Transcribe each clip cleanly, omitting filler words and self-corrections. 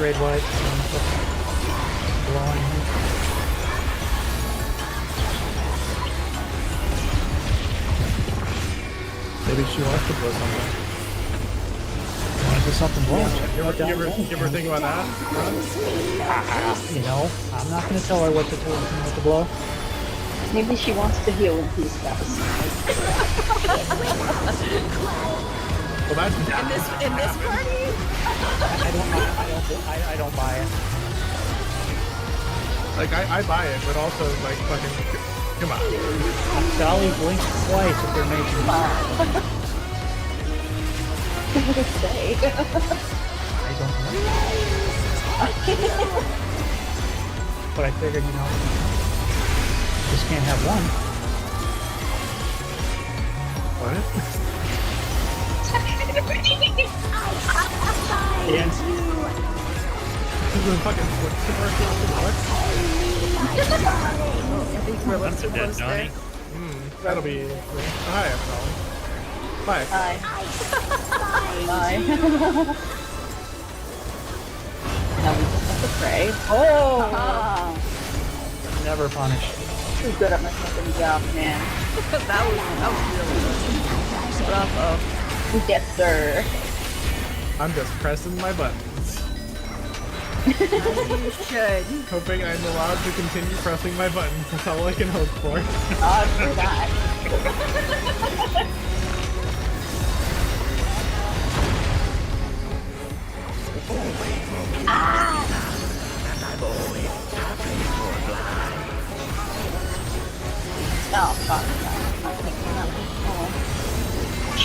grade white. Blowing him. Maybe she wants to blow something. Want to do something blowing? You ever think about that? You know, I'm not going to tell her what to do and what to blow. Maybe she wants to heal in peace, guys. Well, that's In this party? I don't buy it. like I buy it, but also like fucking come on. Dolly blinks twice if they're making What to say? I don't know. But I figured, you know, just can't have one. What? And This is a fucking commercial. What? I think we're That's a dead supposed to. Johnny. That'll be. Hi, Bye. Bye. Bye. Now we just have to pray. Oh! never punished. Too good at my fucking job, man. that was really good. Bravo. Yes, sir. I'm just pressing my buttons, You should. hoping I'm allowed to continue pressing my buttons. That's all I can hope for. For that. Oh, fuck.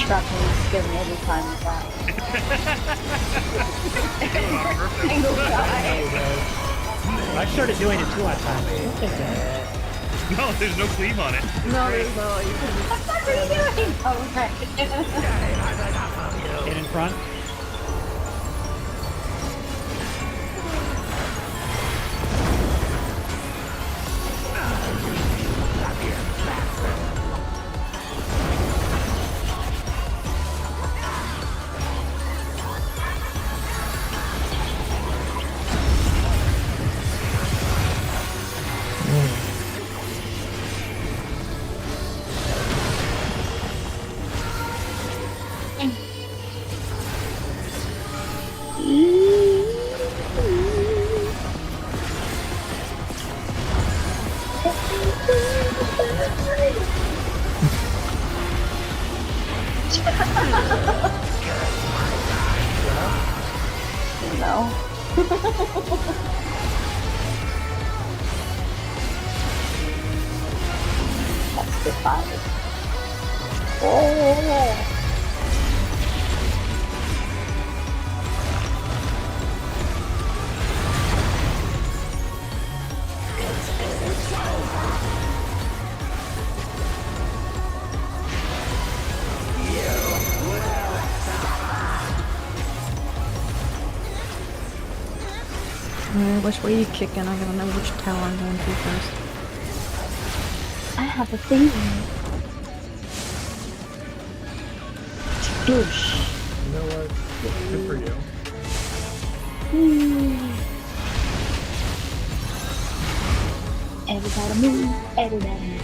Shrapnel scares me every time with that. Every single time. I started doing it too on time. Don't take that. No, there's no cleave on it. No, there's no. You can What are you doing? Oh, right. Get in front. No. That's the five. Oh. Which way are you kicking? I don't know which tower I'm going to first. I have a feeling. Douche. You know what? Good for you. Everybody move. Everybody move.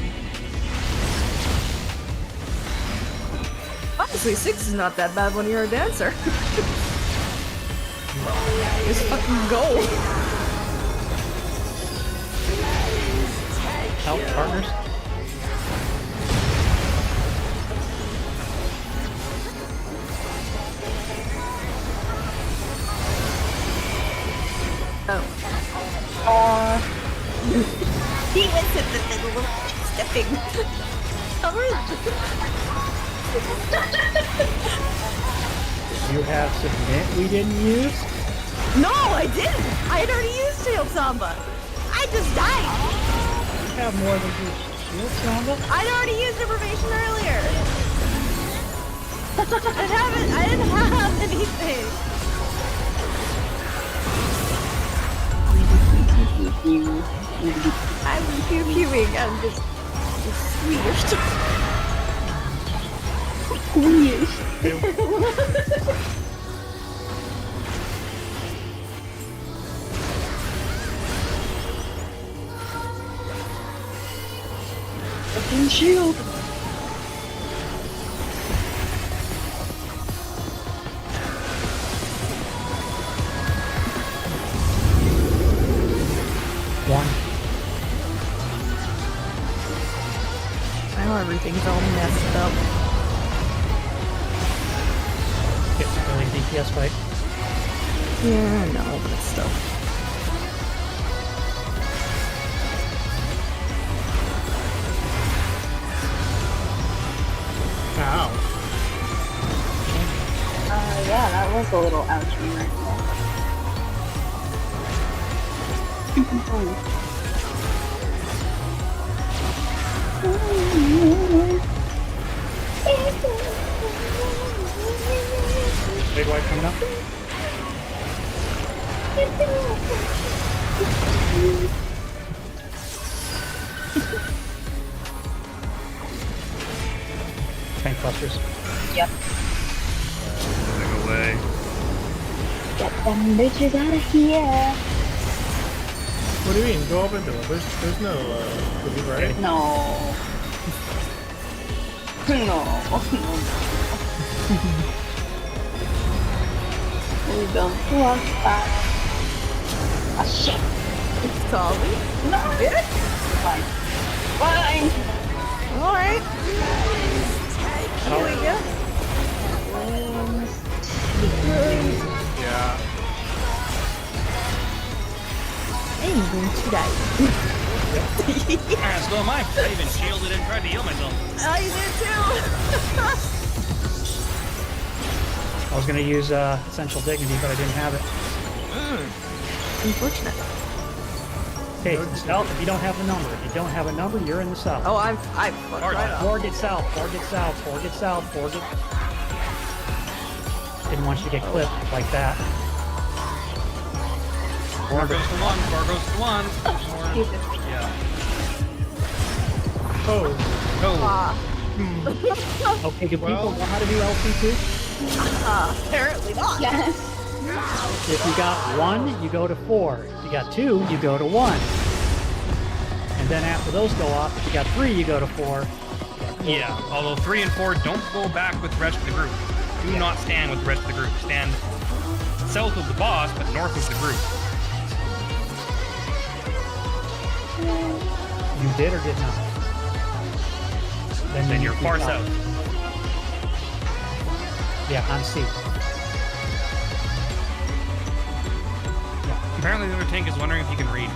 Honestly, 6 is not that bad when you're a dancer. Just fucking go. Help partners. Oh. He went to the middle of stepping. You have submit we didn't use? No, I didn't. I had already used Shield Samba. I just died. You have more than just shield samba? I'd already used deprivation earlier. I didn't have anything. I'm pew-pewing. I'm just squeezed. Fucking shield. One. Now everything's all messed up. It's not really a DPS fight. Yeah, no, but still. Ow. Yeah, that was a little ouchy right Big white coming up. Tank clusters. Yep. Moving away. Get them bitches out of here. What do you mean? Go up into it. There's no cleave, right? No. No. We don't want that. Ah, shit. It's Colby. No. Fine. Fine. Alright. Healing ya. Yeah. I'm going to die. So am I. I even shielded and tried to heal myself. I did I was gonna use Essential Dignity, but I didn't have it. too. Unfortunate. Okay, south, if you don't have the number. If you don't have a number, you're in the south. Oh, I fucked right up. Four get south, four get south, four get south, four get... Didn't want you to get clipped like that. Four goes to one. Four goes to one. Yeah. Oh. Oh. Okay, do Well- people know how to do LC2? Apparently not. Yes. If you got 1, you go to 4. If you got 2, you go to 1. And then after those go off, if you got 3, you go to 4. Yeah. Although 3 and 4 don't go back with the rest of the group. Do not stand with the rest of the group. Stand south of the boss, but north of the group. You did or did not? Then you're far out. south. Yeah, on C. Apparently the other tank is wondering if you can read.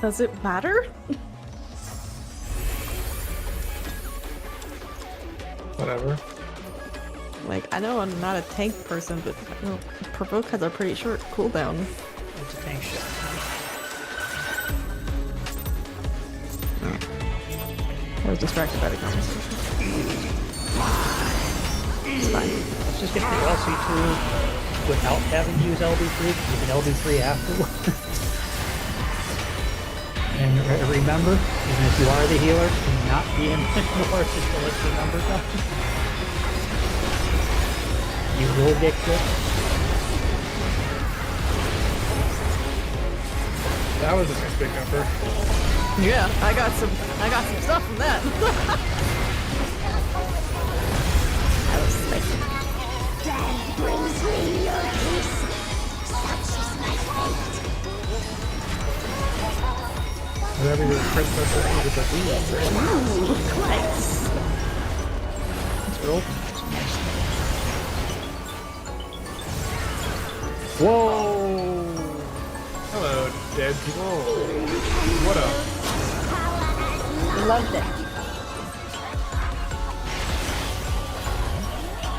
Does it matter? Whatever. Like, I know I'm not a tank person, but you know, Provoke has a pretty short cooldown. It's a tank shot. I was distracted by the conversation. It's fine. Let's just get the LC2 without having to use LB3. You can LB3 afterwards. And remember, even if you are the healer, do not be in the north until it's the number done. You will get clipped. That was a nice big number. Yeah, I got some stuff from that. That was spicy. Death brings me your peace. Such is my fate. Whatever your Christmas or Eve is, Ooh, nice. It's real. Whoa! hello, dead people. What up? Loved it.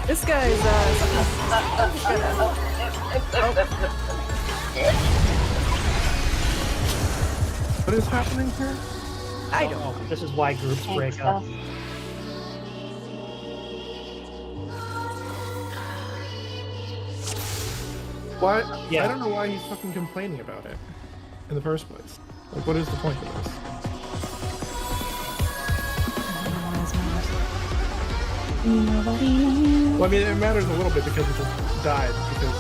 This guy's What is happening here? I don't know. This is why groups Tank break up. stuff. Why? Yeah. I don't know why he's fucking complaining about it in the first place. Like, what is the point of this? Nobody knows. Well, I mean, it matters a little bit because it just died because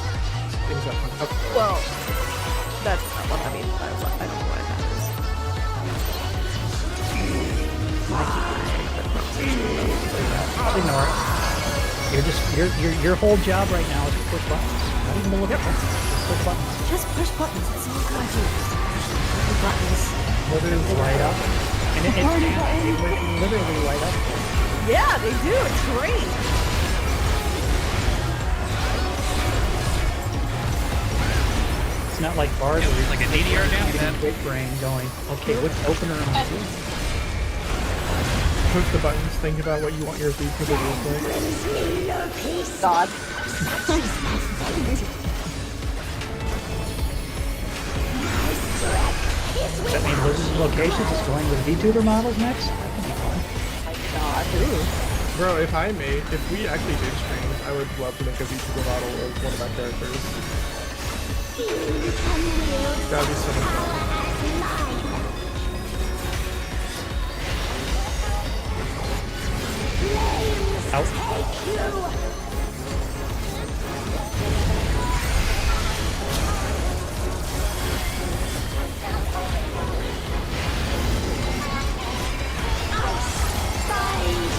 things got fucked up. Well, that's not what I mean by what I don't know what it matters. Ignore it. Your whole job right now is to push buttons. Not even to look at buttons. Just push buttons. Just push buttons. That's all you gotta do. Push buttons. Literally light up. And it literally light up. Yeah, they do. It's great. It's not like bars It where was like a DDR down. you're getting big brain going, okay, which opener am I doing? Push the buttons, think about what you want your feed to look like. God. Does that mean Liz's locations is going with VTuber models next? That could be fun. God. Bro, if we actually did streams, I would love to make a VTuber model of one of my characters. That would be so much fun. Out.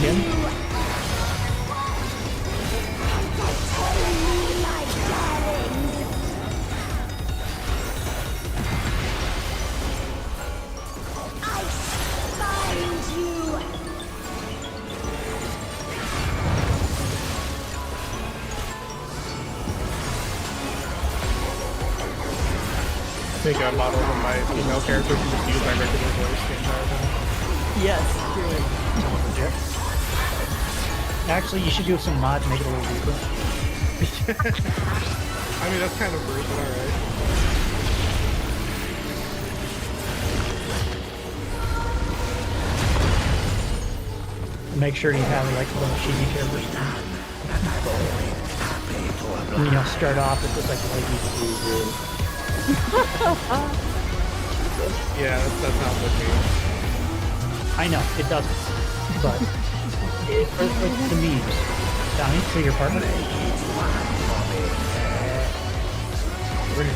Jim? Make a model of my female character and just use my regular voice the entire time. Yes, do it. Legit. Actually, you should do some mods, make it a little deeper. I mean, that's kind of rude, but alright. Make sure you have like a little cheesy characters. You know, start off with this like lady. Yeah, that sounds like me. I know, it doesn't. But for the memes. Donnie, to your partner. Over here.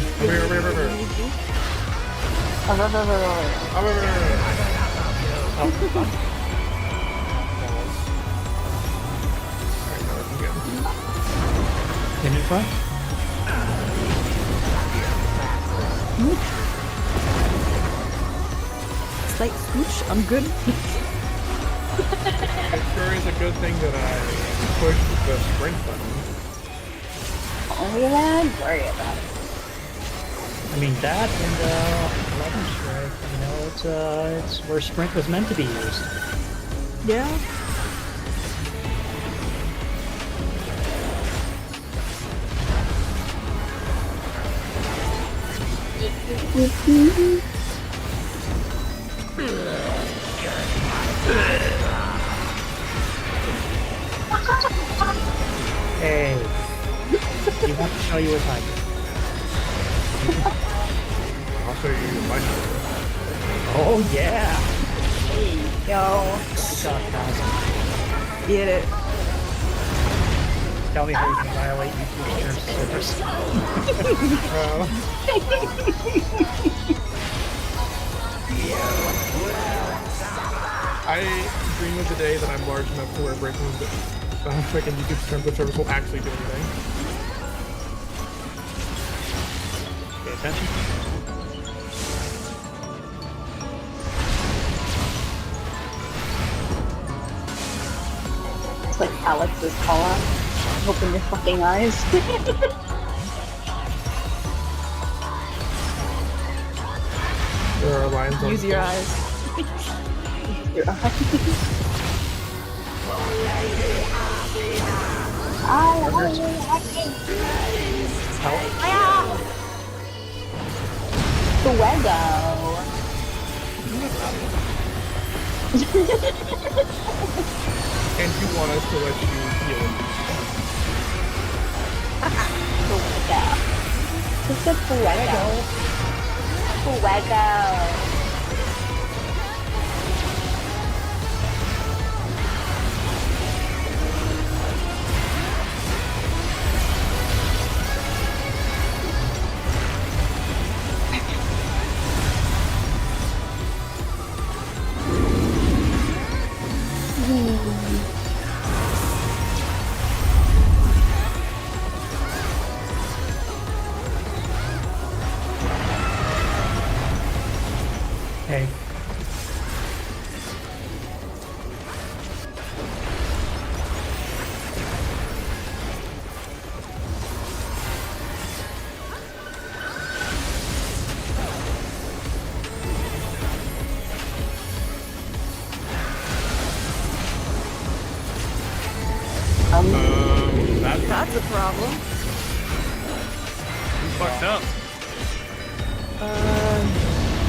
Can you front? Slight scooch. I'm good. It sure is a good thing that I pushed the sprint button. Only that, worry about it. I mean that and 11 strike. You know, it's where sprint was meant to be used. Yeah. Hey, he wants to show you his height. I'll show you my shoulder. Oh yeah. Yo. Get it. Tell me how you can violate YouTube terms of service. I dream of the day that I'm large enough to where breaking the freaking YouTube terms of service will actually do anything. Pay attention. It's like Alex's call out. Open your fucking eyes. There are lines on Use your eyes. Your eyes. Fuego. And you want us to let you heal it. Fuego. It's a fuego. Fuego. That's a problem. Who fucked up?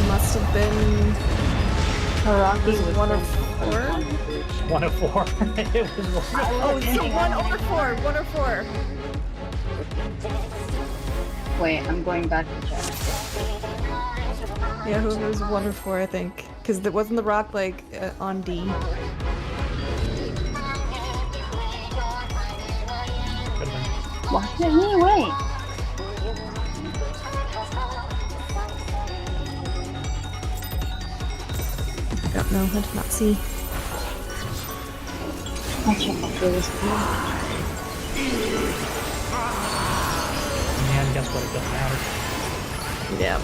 Must have been Karaki was 1 or then 4. 1 of 4. It was Oh, so 1 or 4. 1 or 4. Wait, I'm going back to check. Yeah, who was 1 or 4, I think. Because wasn't the rock like on D? Why did he wait? I don't know. I did not see. I'll check if it was cool. And guess what? It doesn't matter. Yeah.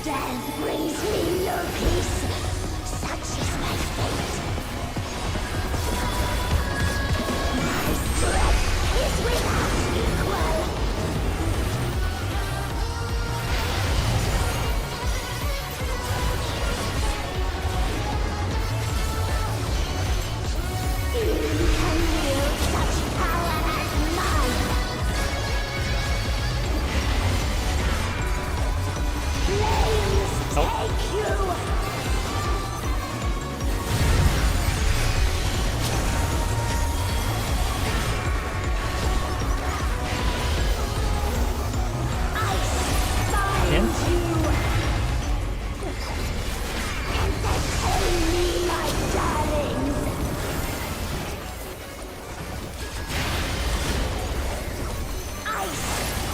Death brings me no peace. Such is my fate. My strength is without equal. You can wield such power as mine. Flames take you. I In? find you. Entertain me, my darlings. I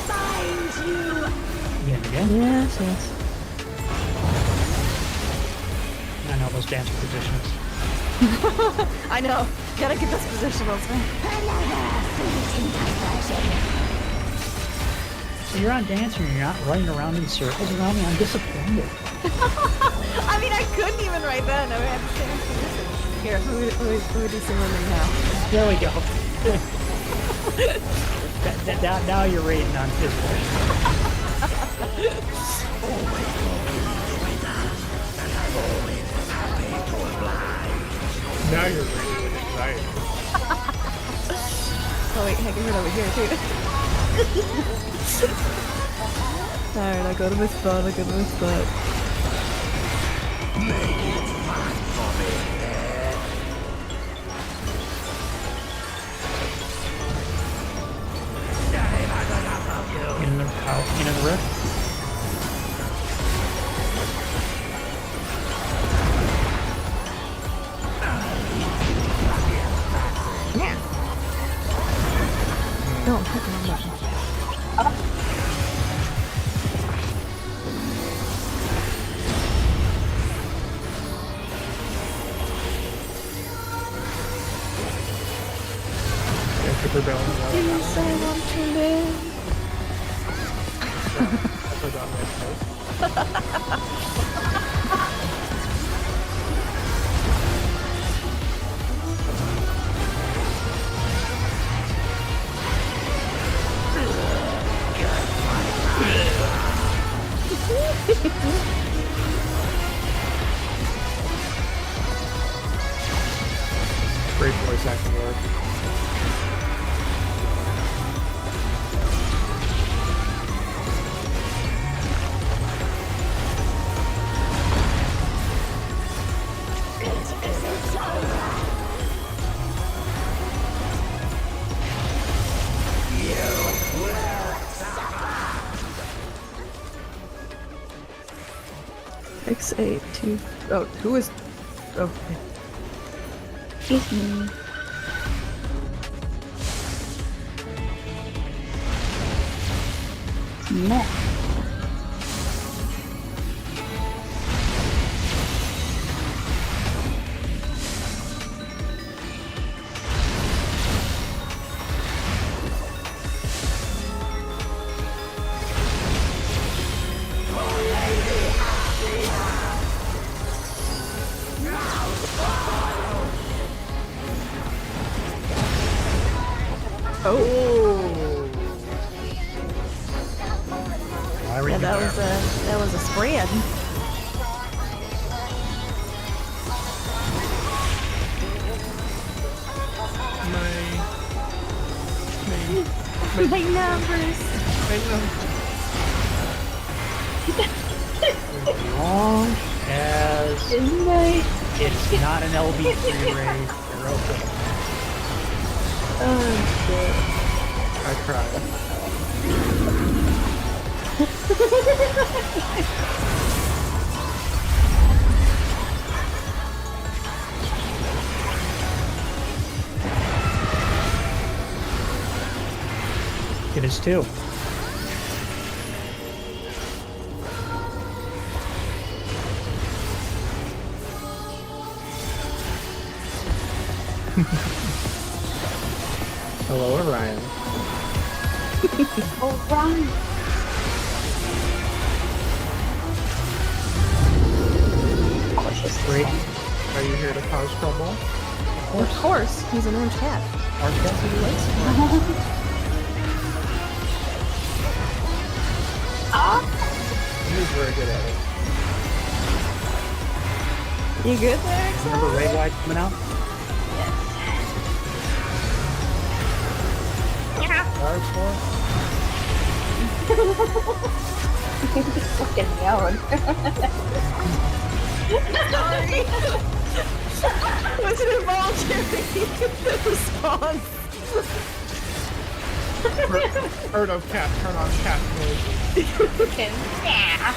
find you. In again. Yes, yes. I know those dancer positions. I know. Gotta get those positionals, man. Another fleeting diversion. So you're on dancer and you're not running around in circles around me. I'm disappointed. I mean, I couldn't even right then. I had to stay in position. Here, who do some women now? There we go. Now you're rating on physical. Now you're really with anxiety. Oh wait, I can get over here too. Alright, I go to my spot, In the rift. No, I'm hitting on that. Yeah, super balanced. Yes, I want to live. I forgot my post. Great voice acting work. X8, 2. Oh, who is. Oh, okay. Excuse me. No. Oh, Why were yeah, you that there? was a spread. My numbers. As long as Didn't I? it's not an LB3 raid, you're okay. Oh, I cried. It is too. Hello, Orion. Oh, run! Cautious. Great. Are you here to cause trouble? Of course, he's an orange cat. Orange cat? He likes it. He's very good at it. You good there, Excel? Remember Ray Wide coming out? Ours for? Just fucking yelling. Sorry. Was an involuntary response. Heard of cat, turn on cat mode. Fucking yeah.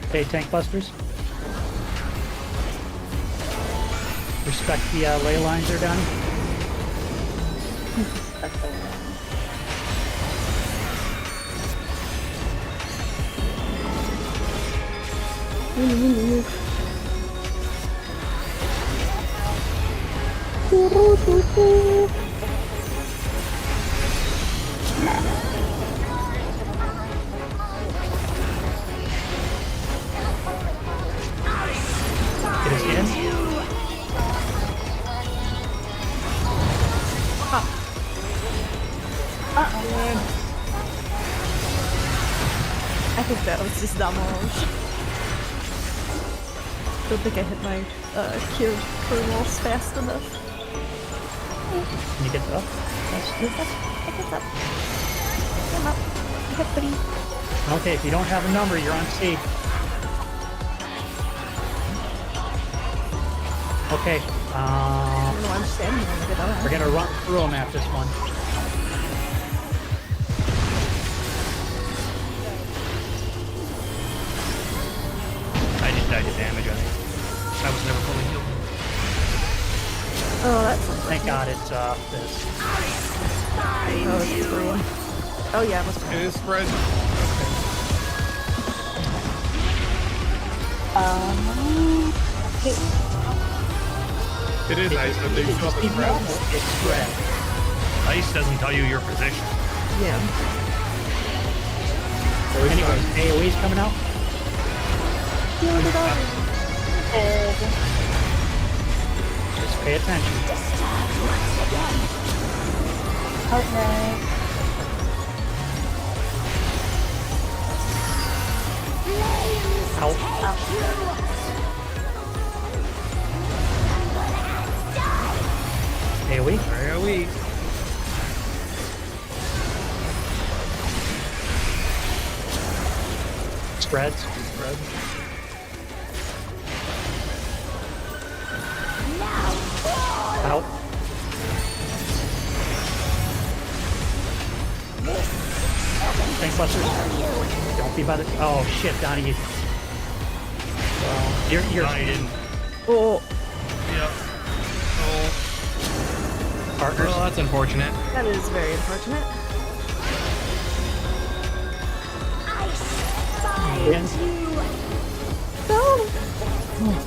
Okay, tank busters. Respect the ley lines there, Donnie. It is in. I think that was just damage. Don't think I hit my cure walls fast enough. Can you get up? That's good. I get up. I'm up. I have 3. Okay, if you don't have a number, you're on stage. Okay, No, I'm standing on it. we're gonna run through them after this one. I just died to damage, I think. I was never fully healed. Oh, that's Thank God it's this. Oh, it's 3. Oh yeah, it must be. It is spread. Okay. It is ice, but they still have the spread. It's spread. Ice doesn't tell you your position. Yeah. Anyways, AoE's coming out. Healed it over. Just pay attention. Okay. Out. AoE. Where are we? Spreads. Spread. Out. Tank busters. Don't be by the. Oh shit, Donnie. You're No, you didn't. Oh, Yep. Oh, partners. well, that's unfortunate. that is very unfortunate. In. No.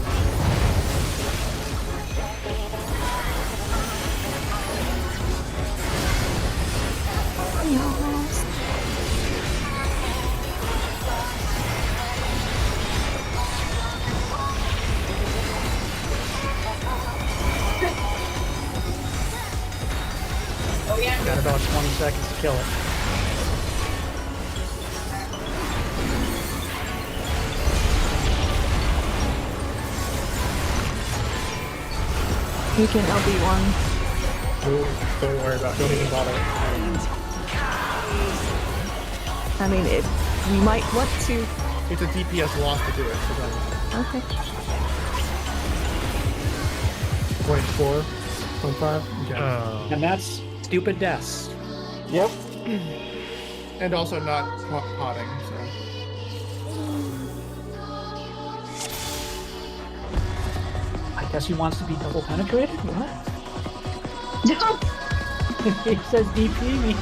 Almost. Got about 20 seconds to kill it. You can LB1. Don't worry about it. Don't even bother. I mean, we might want to. It's a DPS loss to do it. So then Okay. 0.4, 0.5. Okay. And that's stupid deaths. Yep. And also not potting, so. I guess he wants to be double penetrated? What? He says DP me.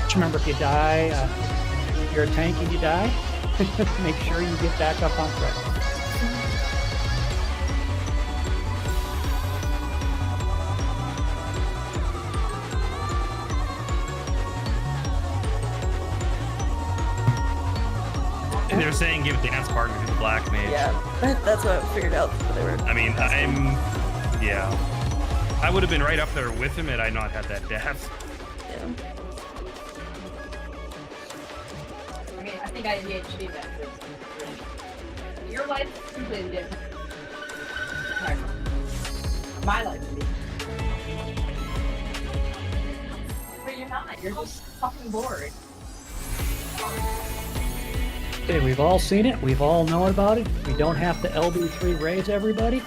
Just remember, if you die, if you're a tank and you die, make sure you get back up on threat. And they were saying give dance partner to the black mage. Yeah, that's what I figured out. They were. I mean, yeah. I would have been right up there with him had I not had that death. Yeah. I mean, I think I ADHD that. Your life is completely different. My life is different. But you're not. You're just fucking bored. Okay, we've all seen it. We've all known about it. We don't have to LB3 raise everybody.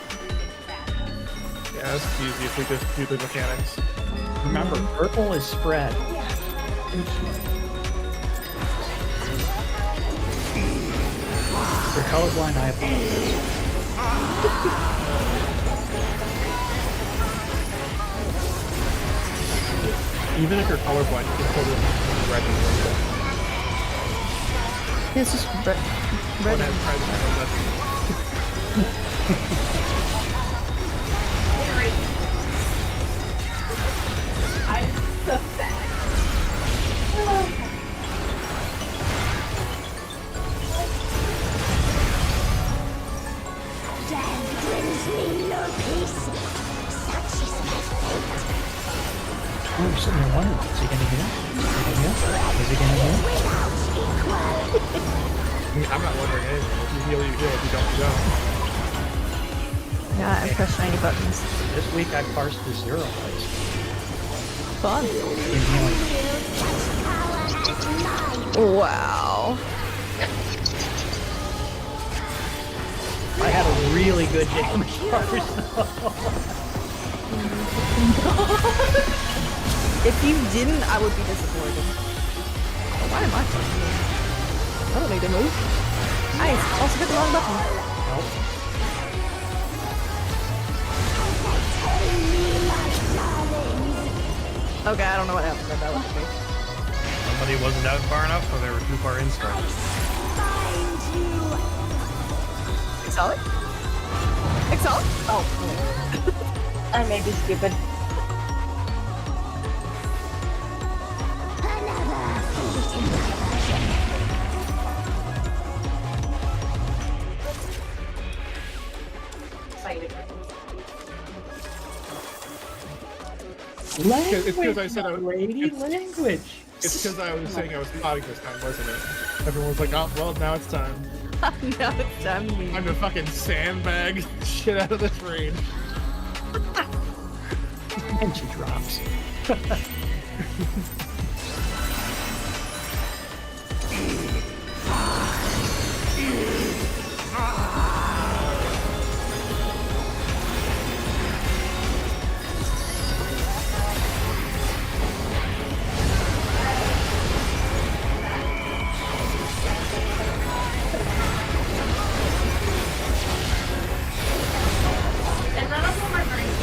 Yeah, that's easy if we just do the mechanics. Remember, purple is spread. You're colorblind, I apologize. Even if you're colorblind, you can still do red and blue. It's just red. One has present and that's I'm so sad. Death brings me no peace. Such is my fate. Oh, I'm sitting there wondering, is he gonna heal? Is he gonna heal? Without equal. I mean, I'm not wondering anything. If you heal, you heal. If you don't, you don't. Yeah, I press shiny buttons. This week I parsed the 0 plays. Fun. In healing. Wow. I had a really good damage parse. If you didn't, I would be disappointed. Why am I fucking here? I don't need to move. Nice. Also hit the wrong button. Nope. Okay, I don't know what happened, but that was me. Somebody wasn't out far enough, or they were too far in start. Exalt? Exalt? Oh. I may be stupid. It's because I said I was. Lady language. It's because I was saying I was potting this time, wasn't it? Everyone was like, "Oh, well, now it's time. Now it's time to Time to fucking sandbag shit out of this range." And she drops. And none of them are green.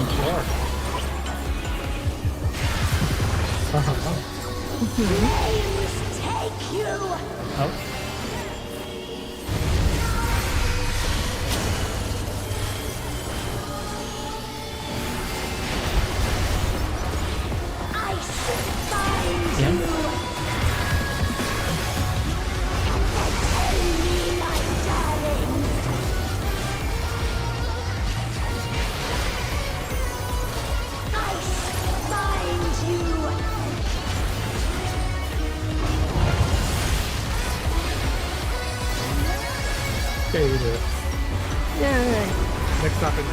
Sure. Flames take you. Oh. Ice binds Yeah. you. Tell me, my darling. Ice binds you. Okay, you do it. Yay. Next up in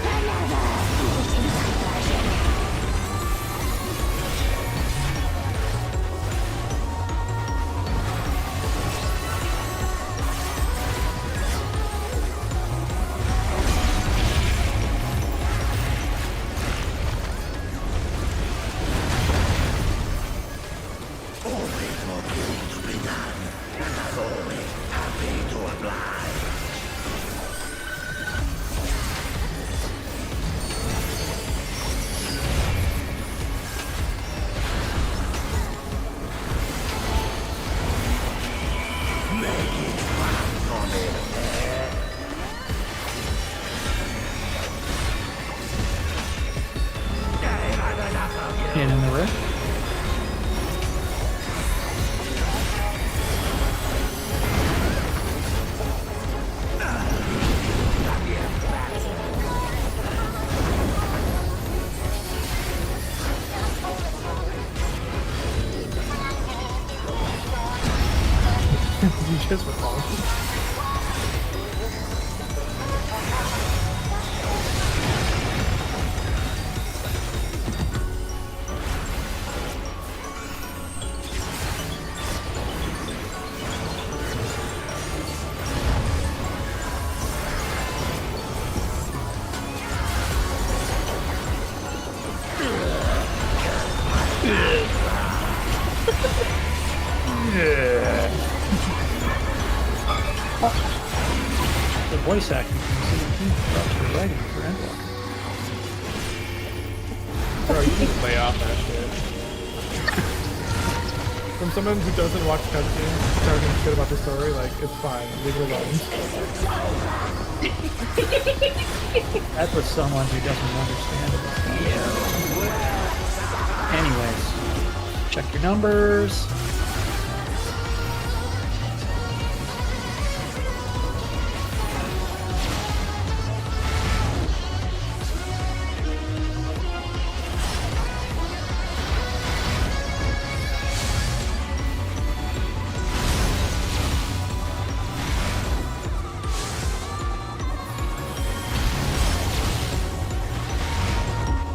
And in the rift. you just recall. The voice acting for writing for Endwalker. Bro, you just lay off that shit. From someone who doesn't watch cutscenes, talking shit about the story, like, it's fine. Leave it alone. That's what someone who doesn't understand it. Anyways, check your numbers.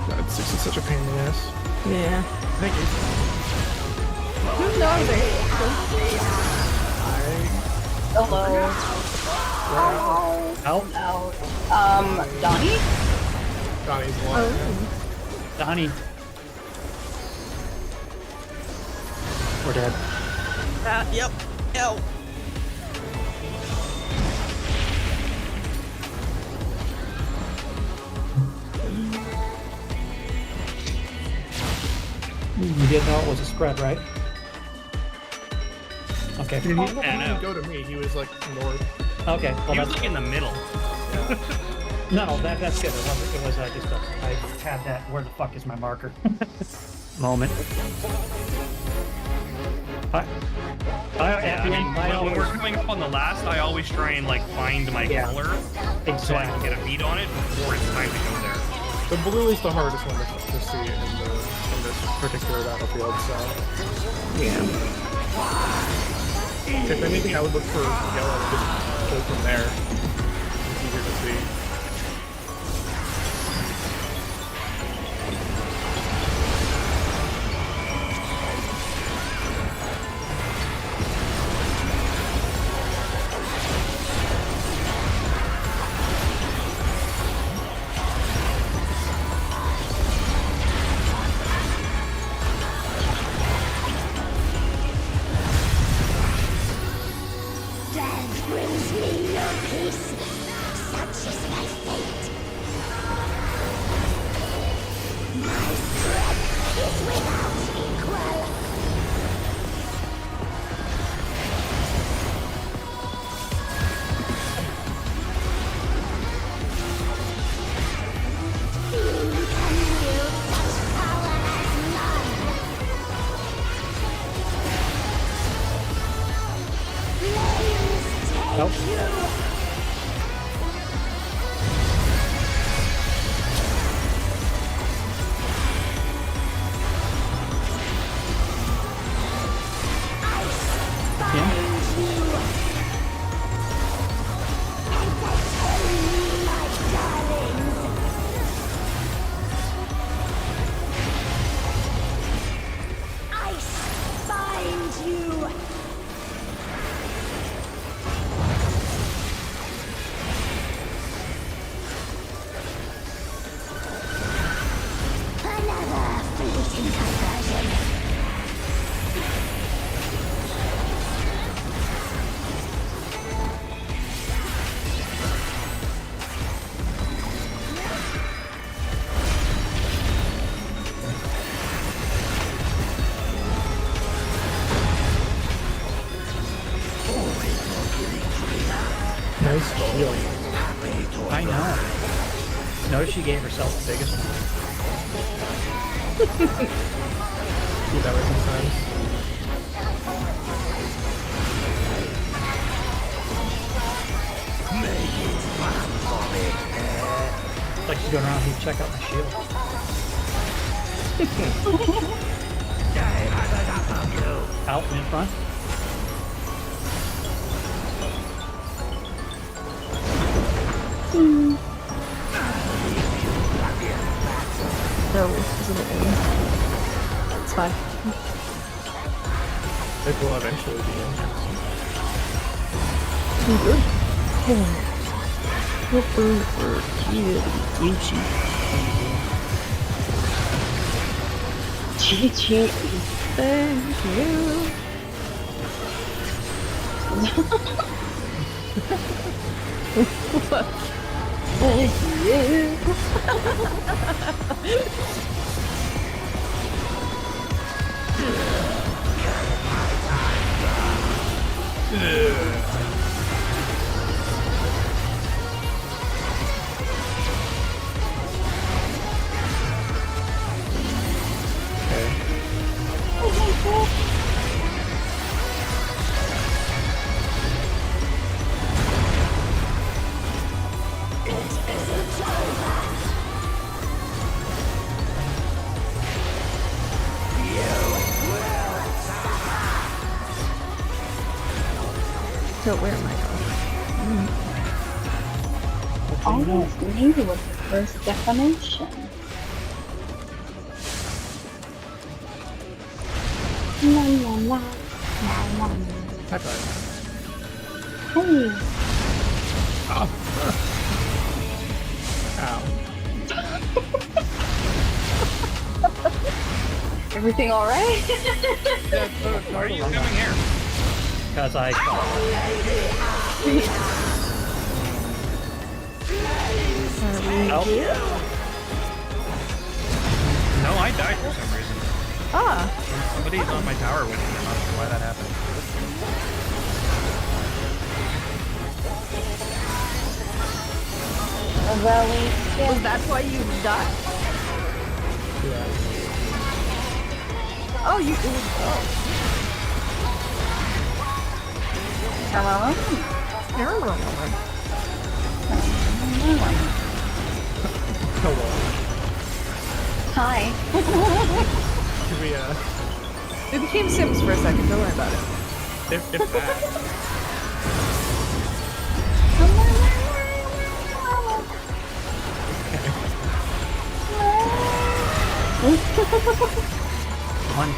God, 6 is such a pain in the ass. Yeah. Thank you. No, I'm very Hello. Out. Donnie? Donnie's one. Oh. Donnie. We're dead. Yep. Yep. You didn't know it was a spread, right? Okay. He didn't know. go to me. He was like north. Okay. Well, He was that's like in the middle. no. That's good. It was just I had that. Where the fuck is my marker? Moment. At the I mean, end, I when we're always coming up on the last, I always try and like find my Yeah. color so I can get a beat on it before it's time to go there. The blue is the hardest one to see in this particular battlefield, so. Yeah. If anything, I would look for yellow and just go from there. It's easier to see. Death brings me no peace. Such is Notice she gave herself the biggest one. Do that way sometimes. It's like she's going around here to check out my shield. Out and in front. No, this isn't it. It's fine. It will eventually be in. Good. Gucci. GG. Thank you. What? Thank you. So where am I going? Always knew was the first definition. La la la la la. High five. Hey, Oh. Ow. everything all right? Yeah, Why are you coming here? Because I Are we here? No, I died for some reason. Ah, Somebody's on my tower with me. I'm not sure why that happened. Well, was that why you died? Yeah. Oh, you. Oh. hello? Hello. Hello. Hi. Should we, We became Sims for a second. Don't worry about it. if that. one.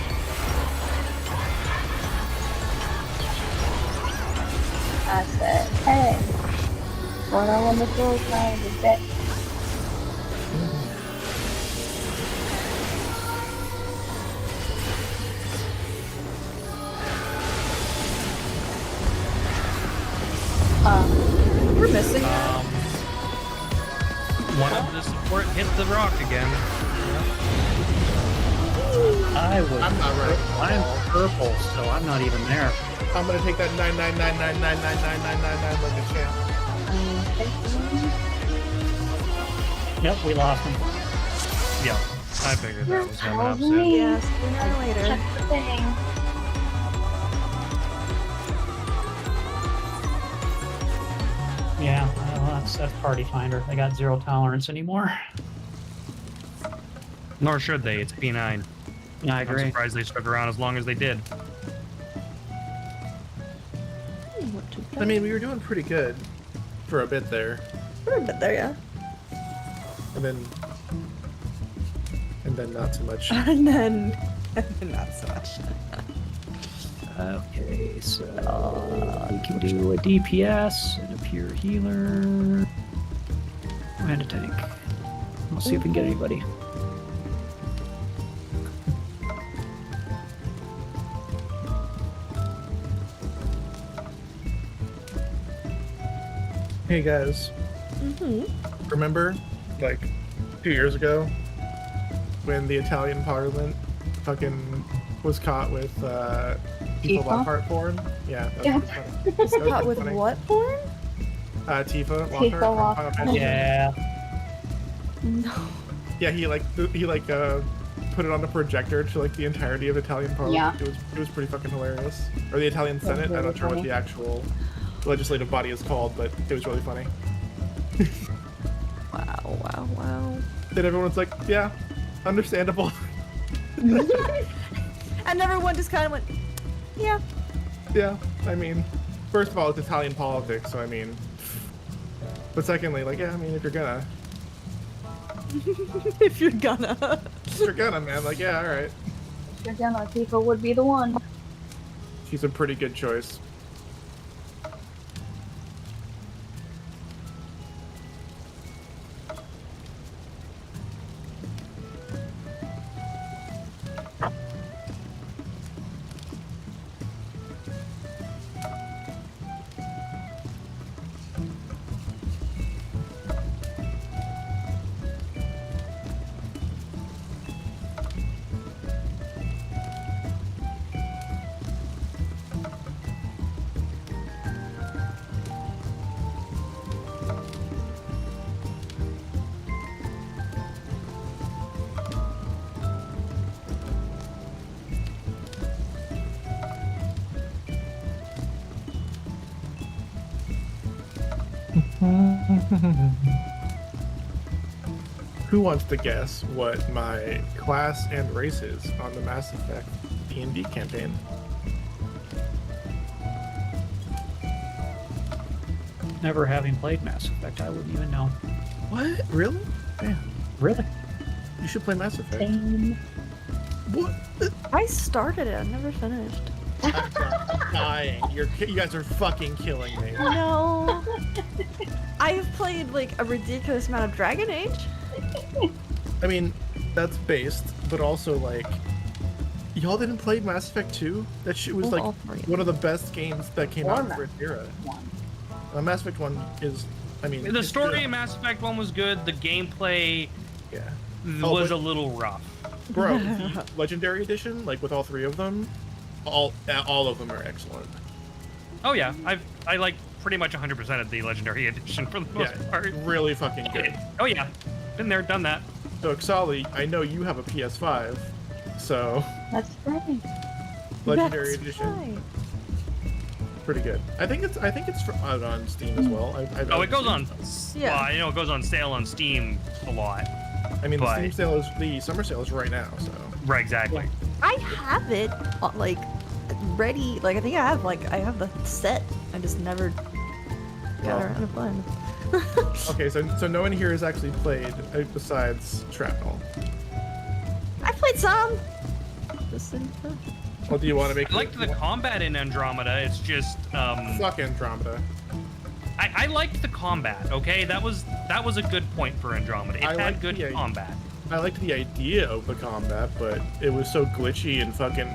I said, hey, what I want to do is trying to bet. We're missing. One of the support hit the rock again. I was. I'm not right. I'm purple, so I'm not even there. I'm gonna take that 999999999 like a champ. Yep, we lost him. Yeah, I figured that was coming up soon. Probably. Yeah, sooner or later. Check the thing. Yeah, well, that's Party Finder. They got 0 tolerance anymore. Nor should they. It's P9. Yeah, I I'm agree. surprised they stuck around as long as they did. Not too I mean, we were doing pretty good for a bit there, We're a bit there, yeah. and then not so much. And then not so much. Okay, so we can do a DPS and a pure healer and a tank. We'll see if we can get anybody. Hey guys, remember, like, 2 years ago, when the Italian Parliament fucking was caught with people Tifa? Lockhart porn? Yeah. That Yeah. was funny. That was Caught with funny. what porn? Tifa Tifa Lockhart. Lockhart. Yeah. No. Yeah, he put it on the projector to like the entirety of Italian Parliament. Yeah. It was pretty fucking hilarious. Or the Italian Senate. I'm really not sure what funny. the actual legislative body is called, but it was really funny. Wow. Then everyone's like, yeah, understandable. And everyone just kind of went, yeah. Yeah, I mean, first of all, it's Italian politics, so I mean, but secondly, like, yeah, I mean, if you're gonna, If you're gonna. man, like, yeah, all right. Your demo people would be the one. She's a pretty good choice. Who wants to guess what my class and race is on the Mass Effect D&D campaign? Never having played Mass Effect, I wouldn't even know. What? Really? Damn. Really? You should play Mass Effect. Same. What? I started it, I never finished. I'm dying. You guys are fucking killing me. No. I've played like a ridiculous amount of Dragon Age. I mean, that's based, but also like, y'all didn't play Mass Effect 2? That shit was Oh, like all three. one of the best games that came Or out Mass for its era. One. Mass Effect 1 is, I mean, The it's story good. in Mass Effect 1 was good. The gameplay Yeah. was but- a little rough. Bro, the Legendary Edition, like with all three of them, all of them are excellent. Oh yeah, I like pretty much 100% of the Legendary Edition for the most part. Really fucking good. Oh yeah, been there, done that. So, Xali, I know you have a PS5, so That's right. Legendary That's Edition, right. pretty good. I think it's out on Steam as well. Oh, it goes on. Yeah. Well, I know it goes on sale on Steam a lot. I mean, but- the Steam sale is the summer sale is right now, so Right, exactly. I have it like ready. Like I think I have the set. I just never got around to playing. okay. So no one here has actually played besides Shrapnel. I played some. Just in, Well, do you want to make? I liked the combat in Andromeda. It's just Fuck Andromeda. I liked the combat. Okay, that was a good point for Andromeda. It I had liked good the- combat. I liked the idea of the combat, but it was so glitchy and fucking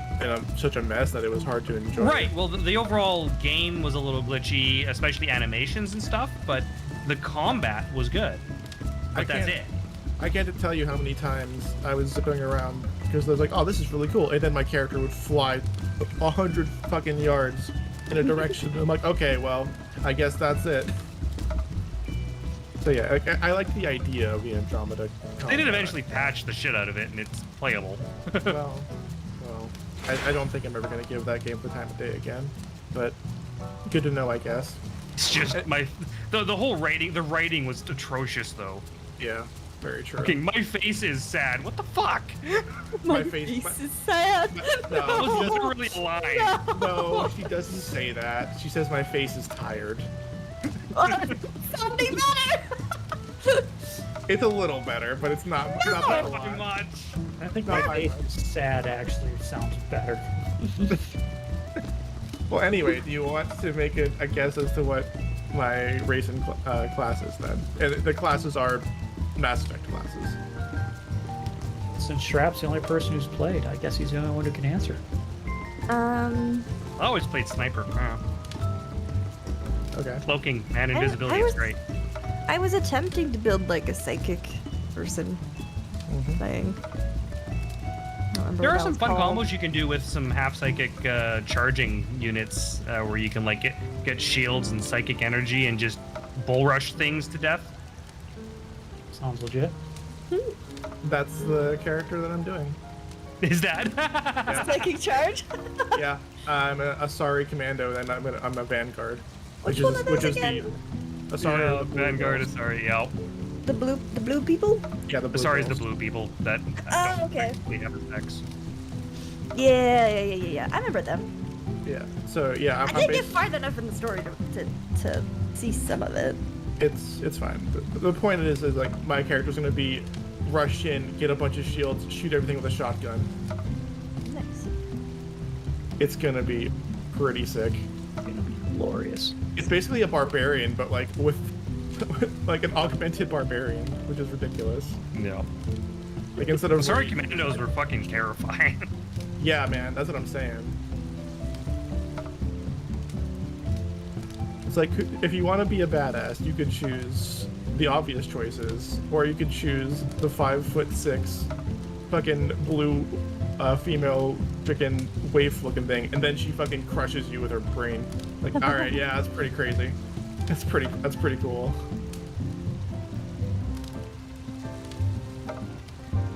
such a mess that it was hard to enjoy. Right. Well, the overall game was a little glitchy, especially animations and stuff. But the combat was good. But that's it. I can't tell you how many times I was zipping around because I was like, "Oh, this is really cool," and then my character would fly 100 fucking yards in a direction. And I'm like, "Okay, well, I guess that's it." So yeah, I like the idea of the Andromeda. They did combat. eventually patch the shit out of it, and it's playable. well, I don't think I'm ever gonna give that game the time of day again, but good to know, I guess. It's just the whole writing. The writing was atrocious, though. Yeah, very true. Okay, my face is sad. What the fuck? My face face. is sad. That wasn't really a line. No, she doesn't say that. She says my face is tired. Something better. It's a little better, but it's not by a Not lot. much. I think my face is sad actually sounds better. Well, anyway, do you want to make a guess as to what my race and class is then? And the classes are Mass Effect classes. Since Shrap's the only person who's played, I guess he's the only one who can answer. I always played sniper. Okay. Cloaking and I invisibility was- is great. I was attempting to build like a psychic person thing. I don't remember There what are that some was fun called. combos you can do with some half psychic charging units, where you can like get shields and psychic energy and just bull rush things to death. Sounds legit. That's the character that I'm doing. Is that? Taking charge? Yeah, I'm a Asari commando, and I'm a vanguard, Which one are those is again? the Asari. Yeah, are the blue Vanguard, girls. sorry, yeah. The blue people? Yeah, the blue Asari's the girls. blue people that Oh, don't okay. technically have sex. Yeah. I remember them. Yeah. So yeah, I didn't get far enough in the story to see some of it. It's fine. The point is like my character's gonna be rush in, get a bunch of shields, shoot everything with a shotgun. Nice. It's gonna be pretty sick. It's gonna be glorious. It's basically a barbarian, but like with like an augmented barbarian, which is ridiculous. Yeah. Like instead of Asari Commandos were fucking terrifying. yeah, man, that's what I'm saying. It's like if you want to be a badass, you could choose the obvious choices, or you could choose the 5'6" fucking blue female freaking waif looking thing, and then she fucking crushes you with her brain. Like, all right, yeah, that's pretty crazy. That's pretty cool.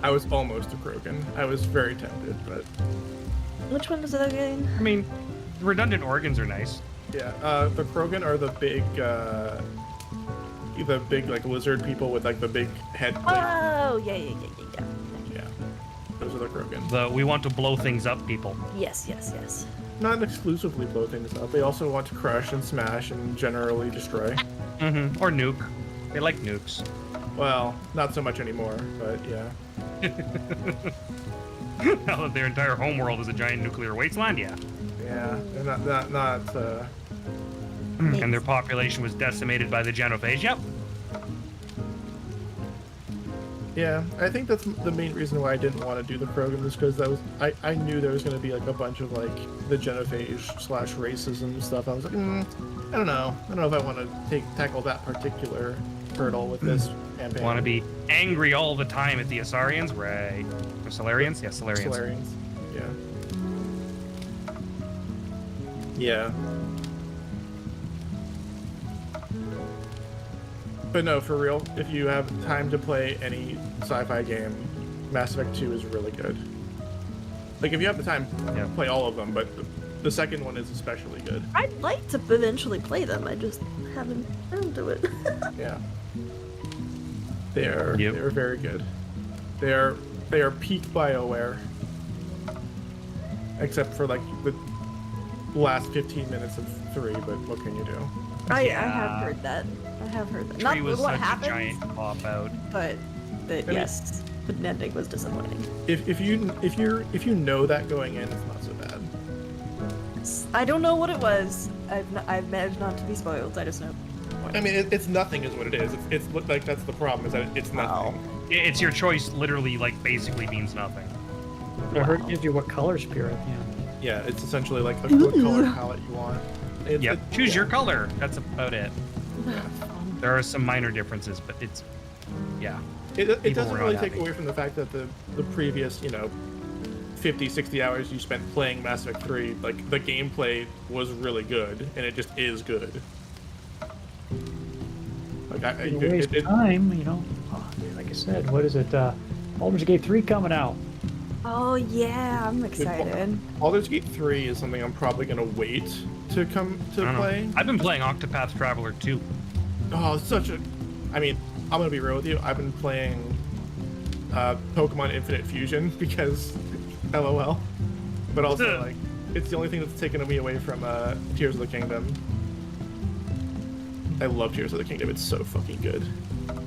I was almost a Krogan. I was very tempted, but Which one was it again? I mean, redundant organs are nice. yeah, the Krogan are the big like lizard people with like the big head plate. Oh, yeah. Yeah, those are the Krogan. We want to blow things up people. Yes. Not exclusively blow things up. They also want to crush and smash and generally destroy. Mm-hmm. Or nuke. They like nukes. Well, not so much anymore, but yeah. Now that their entire homeworld is a giant nuclear wasteland, yeah. Yeah, they're not And their population was decimated by the genophage, yep. Yeah, I think that's the main reason why I didn't want to do the Krogan, is because I knew there was going to be like a bunch of like the genophage / racism stuff. I was like, I don't know if I want to tackle that particular hurdle with this campaign. Want to be angry all the time at the Asarians, right? Or Solarians? Yeah, Solarians. Solarians. Yeah. But no, for real, if you have time to play any sci-fi game, Mass Effect 2 is really good. Like, if you have the time, Yeah. play all of them, but the second one is especially good. I'd like to eventually play them. I just haven't gotten to it. Yeah. They're Yep. very good. They are peak BioWare. Except for like the last 15 minutes of 3, but what can you do? I Yeah. have heard that. Tree Not was what such happens, a giant pop out. but mean- yes, the ending was disappointing. If you know that going in, it's not so bad. I don't know what it was. I've managed not to be spoiled. I just know. I mean, it's nothing is what it is. It's like that's the problem, is that it's nothing. It's your choice, literally, like, basically means nothing. I heard it gives you what color spirit. Yeah. Yeah, it's essentially like a color palette you want. Yep. Choose your color. That's about it. There are some minor differences, but it's, yeah. It People doesn't were really not take happy. away from the fact that the previous, 50, 60 hours you spent playing Mass Effect 3, like, the gameplay was really good, and it just is good. Like, You waste time, like I said, what is it? Baldur's Gate 3 coming out. Oh yeah, I'm excited. Baldur's Gate 3 is something I'm probably going to wait to come to I don't know. play. I've been playing Octopath Traveler 2. Oh, I mean, I'm gonna be real with you. I've been playing Pokemon Infinite Fusion because LOL. But also, like, it's the only thing that's taken me away from Tears of the Kingdom. I love Tears of the Kingdom. It's so fucking good.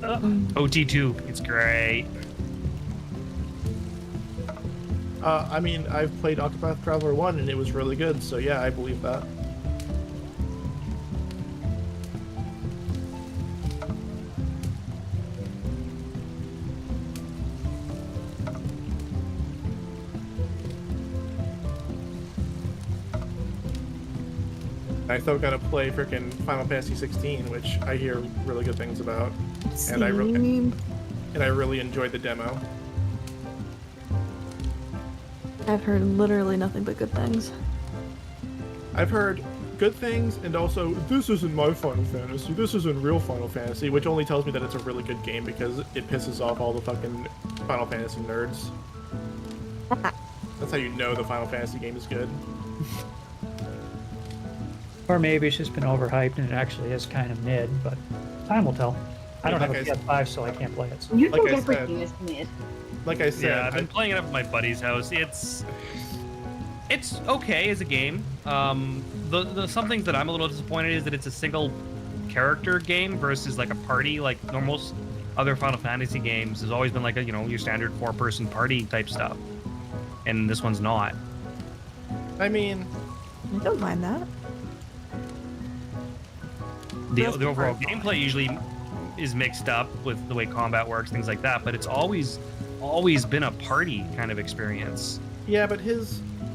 OT2, it's great. I mean, I've played Octopath Traveler 1 and it was really good, so yeah, I believe that. I still gotta play freaking Final Fantasy 16, which I hear really good things about, and I really enjoyed the demo. I've heard literally nothing but good things. I've heard good things, and also this isn't my Final Fantasy. This isn't real Final Fantasy, which only tells me that it's a really good game because it pisses off all the fucking Final Fantasy nerds. That's how you know the Final Fantasy game is good. Or maybe it's just been overhyped and it actually is kind of mid, but time will tell. I don't have a PS5, so I can't play it. So. You Like think I said- everything is mid. Like I said, Yeah, I've been playing it up at my buddy's house. It's okay as a game. The some things that I'm a little disappointed is that it's a single character game versus like a party, like normal other Final Fantasy games has always been like a, you know, your standard 4-person party type stuff, and this one's not. I mean, I don't mind that. The That's overall fine. gameplay usually is mixed up with the way combat works, things like that, but it's always been a party kind of experience. yeah, but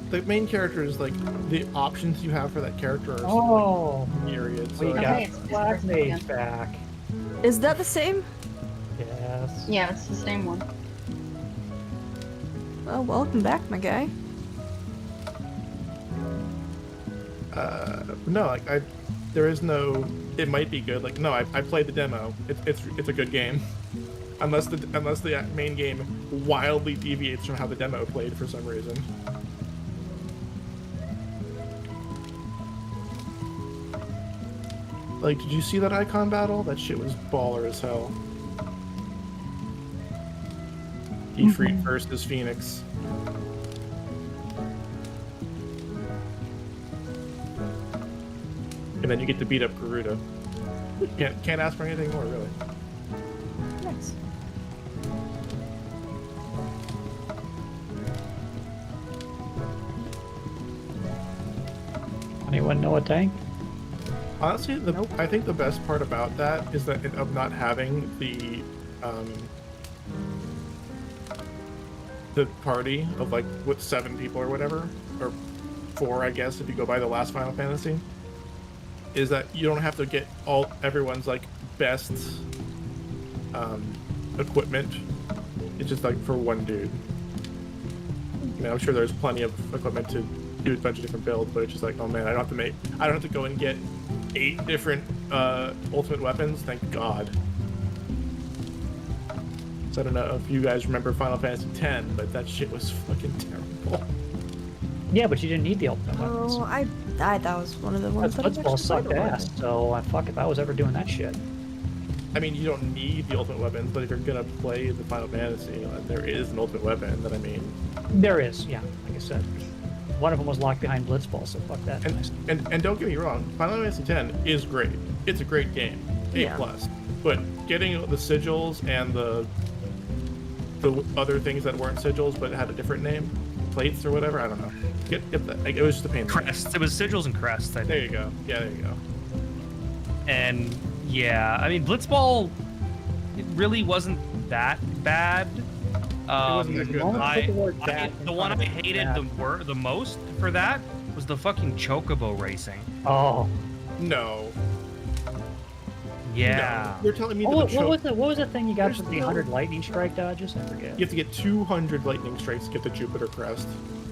the main character is like the options you have for that character are Oh, myriad. we So Okay, got it's Black person Mage again. back. Is that the same? Yes. Yeah, it's the same one. Well, welcome back, my guy. no, like there is no. It might be good. Like no, I played the demo. It's a good game, unless the main game wildly deviates from how the demo played for some reason. Like, did you see that icon battle? That shit was baller as hell. Ifrit versus Phoenix. And then you get to beat up Garuda. Can't ask for anything more, really. Nice. Anyone know a tank? Honestly, I think the best part about that is that of not having the party of like what 7 people or whatever, or 4, I guess, if you go by the last Final Fantasy, is that you don't have to get everyone's like best equipment. It's just like for one dude. I mean, I'm sure there's plenty of equipment to do a bunch of different builds, but it's just like, oh man, I don't have to go and get 8 different ultimate weapons. Thank God. So I don't know if you guys remember Final Fantasy X, but that shit was fucking terrible. Yeah, but you didn't need the ultimate weapons. Oh, I thought that was one of the ones That's that Blitzball actually sucked played a lot. ass, so fuck if I was ever doing that shit. I mean, you don't need the ultimate weapons, but if you're gonna play the Final Fantasy, there is an ultimate weapon that I mean. There is, yeah, like I said. One of them was locked behind Blitzball, so fuck that. And don't get me wrong, Final Fantasy X is great. It's a great game, A+. Yeah. But getting the sigils and the other things that weren't sigils but had a different name, plates or whatever, I don't know. Get that. Like, it was just a pain. in the ass. Crests. It was sigils and crests, I think. There you go. Yeah, there you go. And yeah, I mean, Blitzball, it really wasn't that bad. wasn't that good, though. The one I hated the most for that was the fucking Chocobo racing. Oh. No. Yeah. No. You're telling me Oh, that what was the thing you got There's for the no- 100 lightning strike dodges? I forget. you have to get 200 lightning strikes to get the Jupiter crest.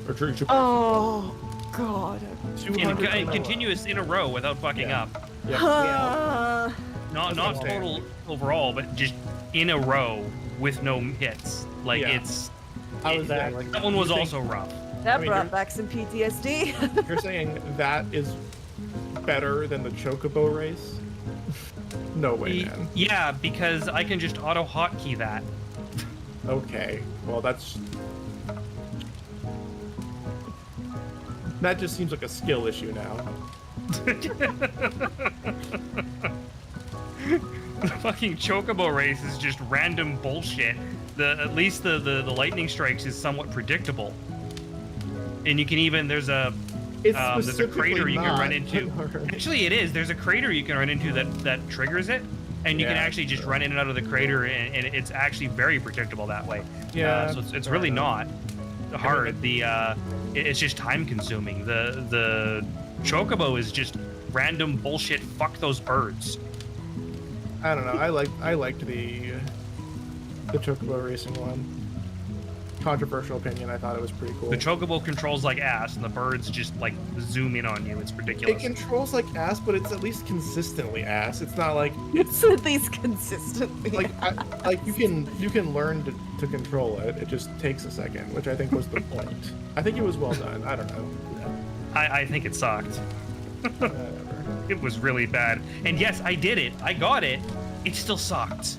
Or Jupiter. Oh, God. 200 Continuous in a row without fucking Yeah. up. Yeah. Not That's what I'm saying. total overall, but just in a row with no hits. Like Yeah. it's How is that? Exactly. that one was You think- also rough. That I mean, brought you're- back some PTSD. You're saying that is better than the Chocobo race? No way, man. Yeah, because I can just auto hotkey that. Okay. Well, that just seems like a skill issue now. The fucking Chocobo race is just random bullshit. At least the lightning strikes is somewhat predictable. And you can even there's a crater you can run into. Actually, it is. There's a crater you can run into that triggers it, and you can Yeah, actually just run in and out of the crater, and it's actually very predictable that way. Yeah, so it's fair really enough. not hard. It's just time consuming. The Chocobo is just random bullshit. Fuck those birds. I don't know. I liked the Chocobo racing one. controversial opinion, I thought it was pretty cool. The chocobo controls like ass, and the birds just like zoom in on you. It's It ridiculous. controls like ass, but it's at least consistently ass. It's not like It's at least consistently. like you can learn to control it. It just takes a second, which I think was the point. I think it was well done. I don't know. I think it sucked. Whatever. It was really bad. And yes, I did it. I got it. It still sucked.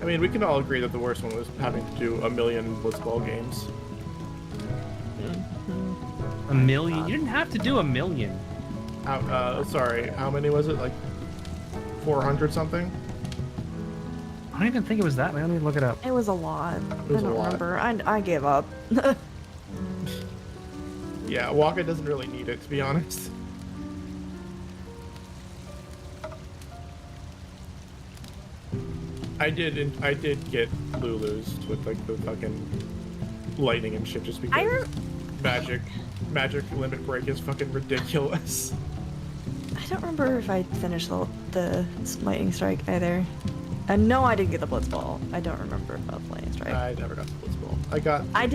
I mean, we can all agree that the worst one was having to do a million Blitzball games. A million? You didn't have to do a million. Sorry, how many was it? Like 400 something? I don't even think it was that many. Let me look it up. It was a lot. was I a don't lot. remember. I gave up. Yeah, Waka doesn't really need it, to be honest. I did get Lulu's with like the fucking lightning and shit just because magic limit break is fucking ridiculous. I don't remember if I finished the lightning strike either. And no, I didn't get the Blitzball. I don't remember about the lightning strike. I never got the Blitzball. I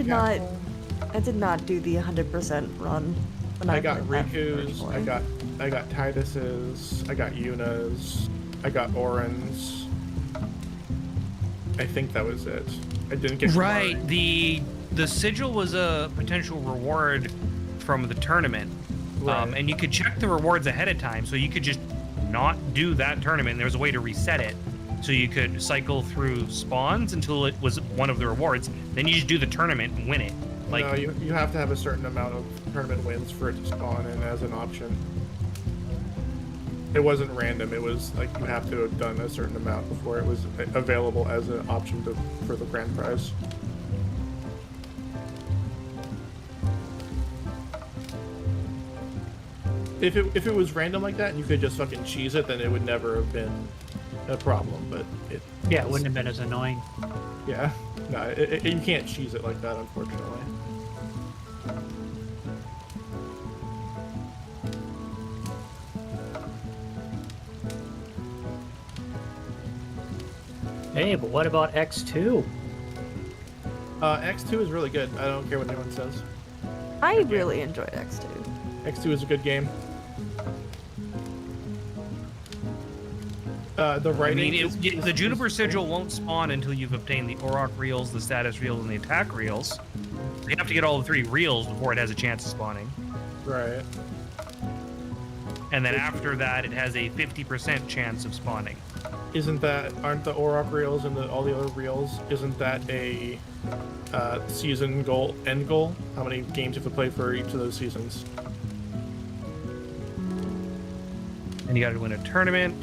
did not do the 100% run. When I got played that Riku's, originally. I got Titus's, I got Yuna's, I got Oren's. I think that was it. I didn't get Right. Kamari. The sigil was a potential reward from the tournament. Right. And you could check the rewards ahead of time, so you could just not do that tournament. And there was a way to reset it. So you could cycle through spawns until it was one of the rewards. Then you just do the tournament and win it. Like, No, you have to have a certain amount of tournament wins for it to spawn in as an option. It wasn't random. It was like you have to have done a certain amount before it was available as an option for the grand prize. If it was random like that and you could just fucking cheese it, then it would never have been a problem. But it Wouldn't have been as annoying. yeah, no, you can't cheese it like that, unfortunately. Hey, but what about X2? X2 is really good. I don't care what anyone says. I really enjoyed X2. X2 is a good game. The I writing. mean, is the Juniper sigil won't spawn until you've obtained the Auroch reels, the status reels, and the attack reels. So you have to get all the 3 reels before it has a chance of spawning. Right. And then after that, it has a 50% chance of spawning. Aren't the Auroch reels and all the other reels, isn't that a season goal, end goal? How many games you have to play for each of those seasons? And you got to win a tournament.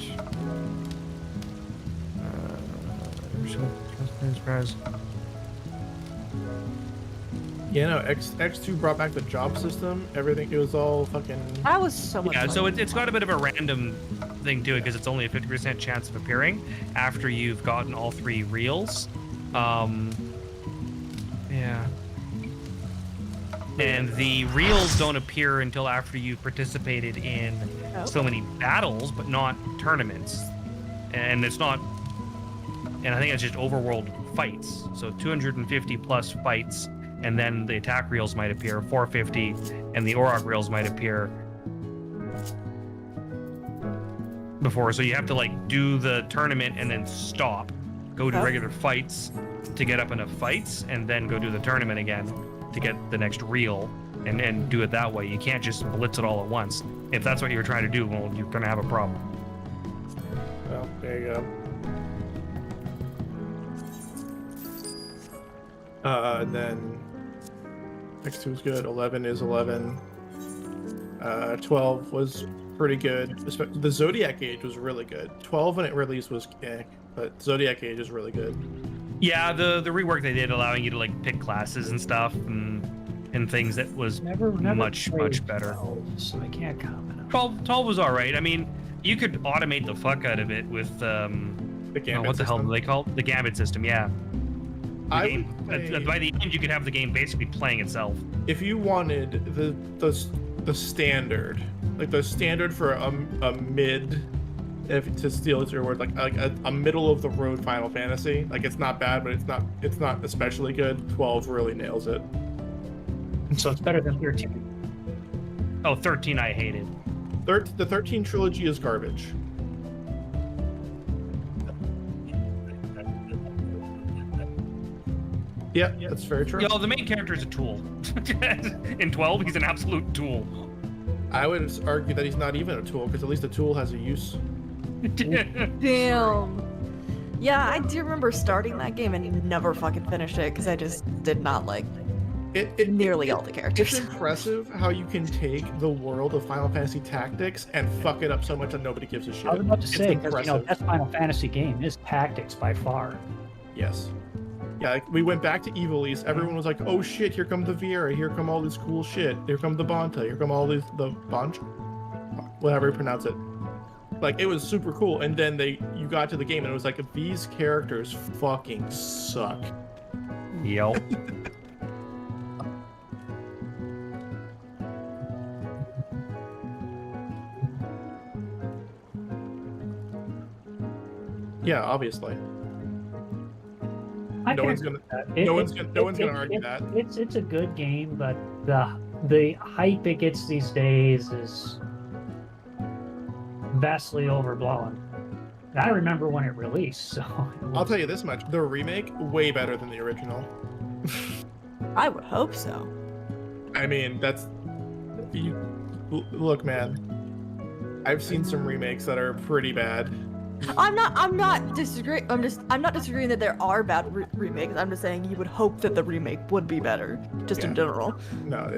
Yeah, no, X2 brought back the job system. Everything, it was all fucking... That was so much Yeah, fun. so it's got a bit of a random thing to it because it's only a 50% chance of appearing after you've gotten all 3 reels. Yeah. And the reels don't appear until after you've participated in so many battles, but not tournaments. And it's not... And I think it's just overworld fights. So 250 plus fights, and then the attack reels might appear, 450, and the Auroch reels might appear before. So you have to like do the tournament and then stop, go to regular fights to get up enough fights, and then go do the tournament again to get the next reel, and do it that way. You can't just blitz it all at once. If that's what you're trying to do, well, you're gonna have a problem. Well, there you go. And then X2 is good. 11 is 11. 12 was pretty good. The Zodiac Age was really good. 12 when it released was but Zodiac Age is really good. Yeah, the rework they did, allowing you to like pick classes and stuff and things, that was Never much played better. 12, so I can't comment on 12 was all right. I mean, you could automate the fuck out of it with The Gambit what the hell do system. they call it? The Gambit system. Yeah. The I game, would play- by the end, you could have the game basically playing itself. If you wanted the standard, like the standard for a mid if to steal your word, like a middle of the road Final Fantasy. Like it's not bad, but it's not especially good. 12 really nails it. So it's better than 13. Oh, 13 I hated. The 13 trilogy is garbage. Yeah, that's very true. Yo, the main character is a tool. In 12, he's an absolute tool. I would argue that he's not even a tool, because at least a tool has a use. Damn. Yeah, I do remember starting that game and never fucking finished it because I just did not like nearly all the characters. It's impressive how you can take the world of Final Fantasy Tactics and fuck it up so much that nobody gives a shit. I was about to It's say, because impressive. best Final Fantasy game is Tactics by far. Yes. Yeah, like, we went back to Evil East. Everyone was like, "Oh shit! Here come the Viera. Here come all this cool shit. Here come the Bonta. Here come all the Bonch, whatever you pronounce it." Like it was super cool. And then you got to the game and it was like, these characters fucking suck. Yep. Yeah, obviously. I No can one's agree gonna- with that. no one's gonna argue that. It's a good game, but the hype it gets these days is vastly overblown. And I remember when it released, so I'll tell you this much: the remake way better than the original. I would hope so. I mean, look, man. I've seen some remakes that are pretty bad. I'm not disagreeing. I'm not disagreeing that there are bad remakes. I'm just saying you would hope that the remake would be better, just in Yeah. general. No,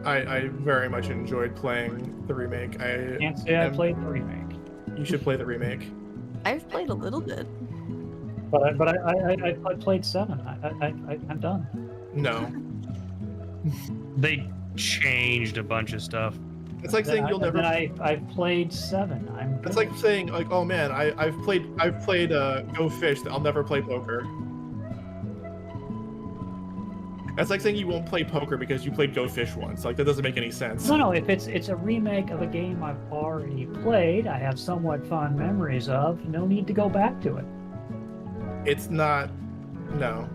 I very much enjoyed playing the remake. I can't say I played the remake. You should play the remake. I've played a little bit. But I played 7. I'm done. No, They changed a bunch of stuff. it's like saying you'll never. I've played 7. I'm. It's like saying like, oh man, I've played Go Fish. I'll never play poker. That's like saying you won't play poker because you played Go Fish once. Like that doesn't make any sense. No. If it's a remake of a game I've already played, I have somewhat fond memories of. No need to go back to it. It's not. No,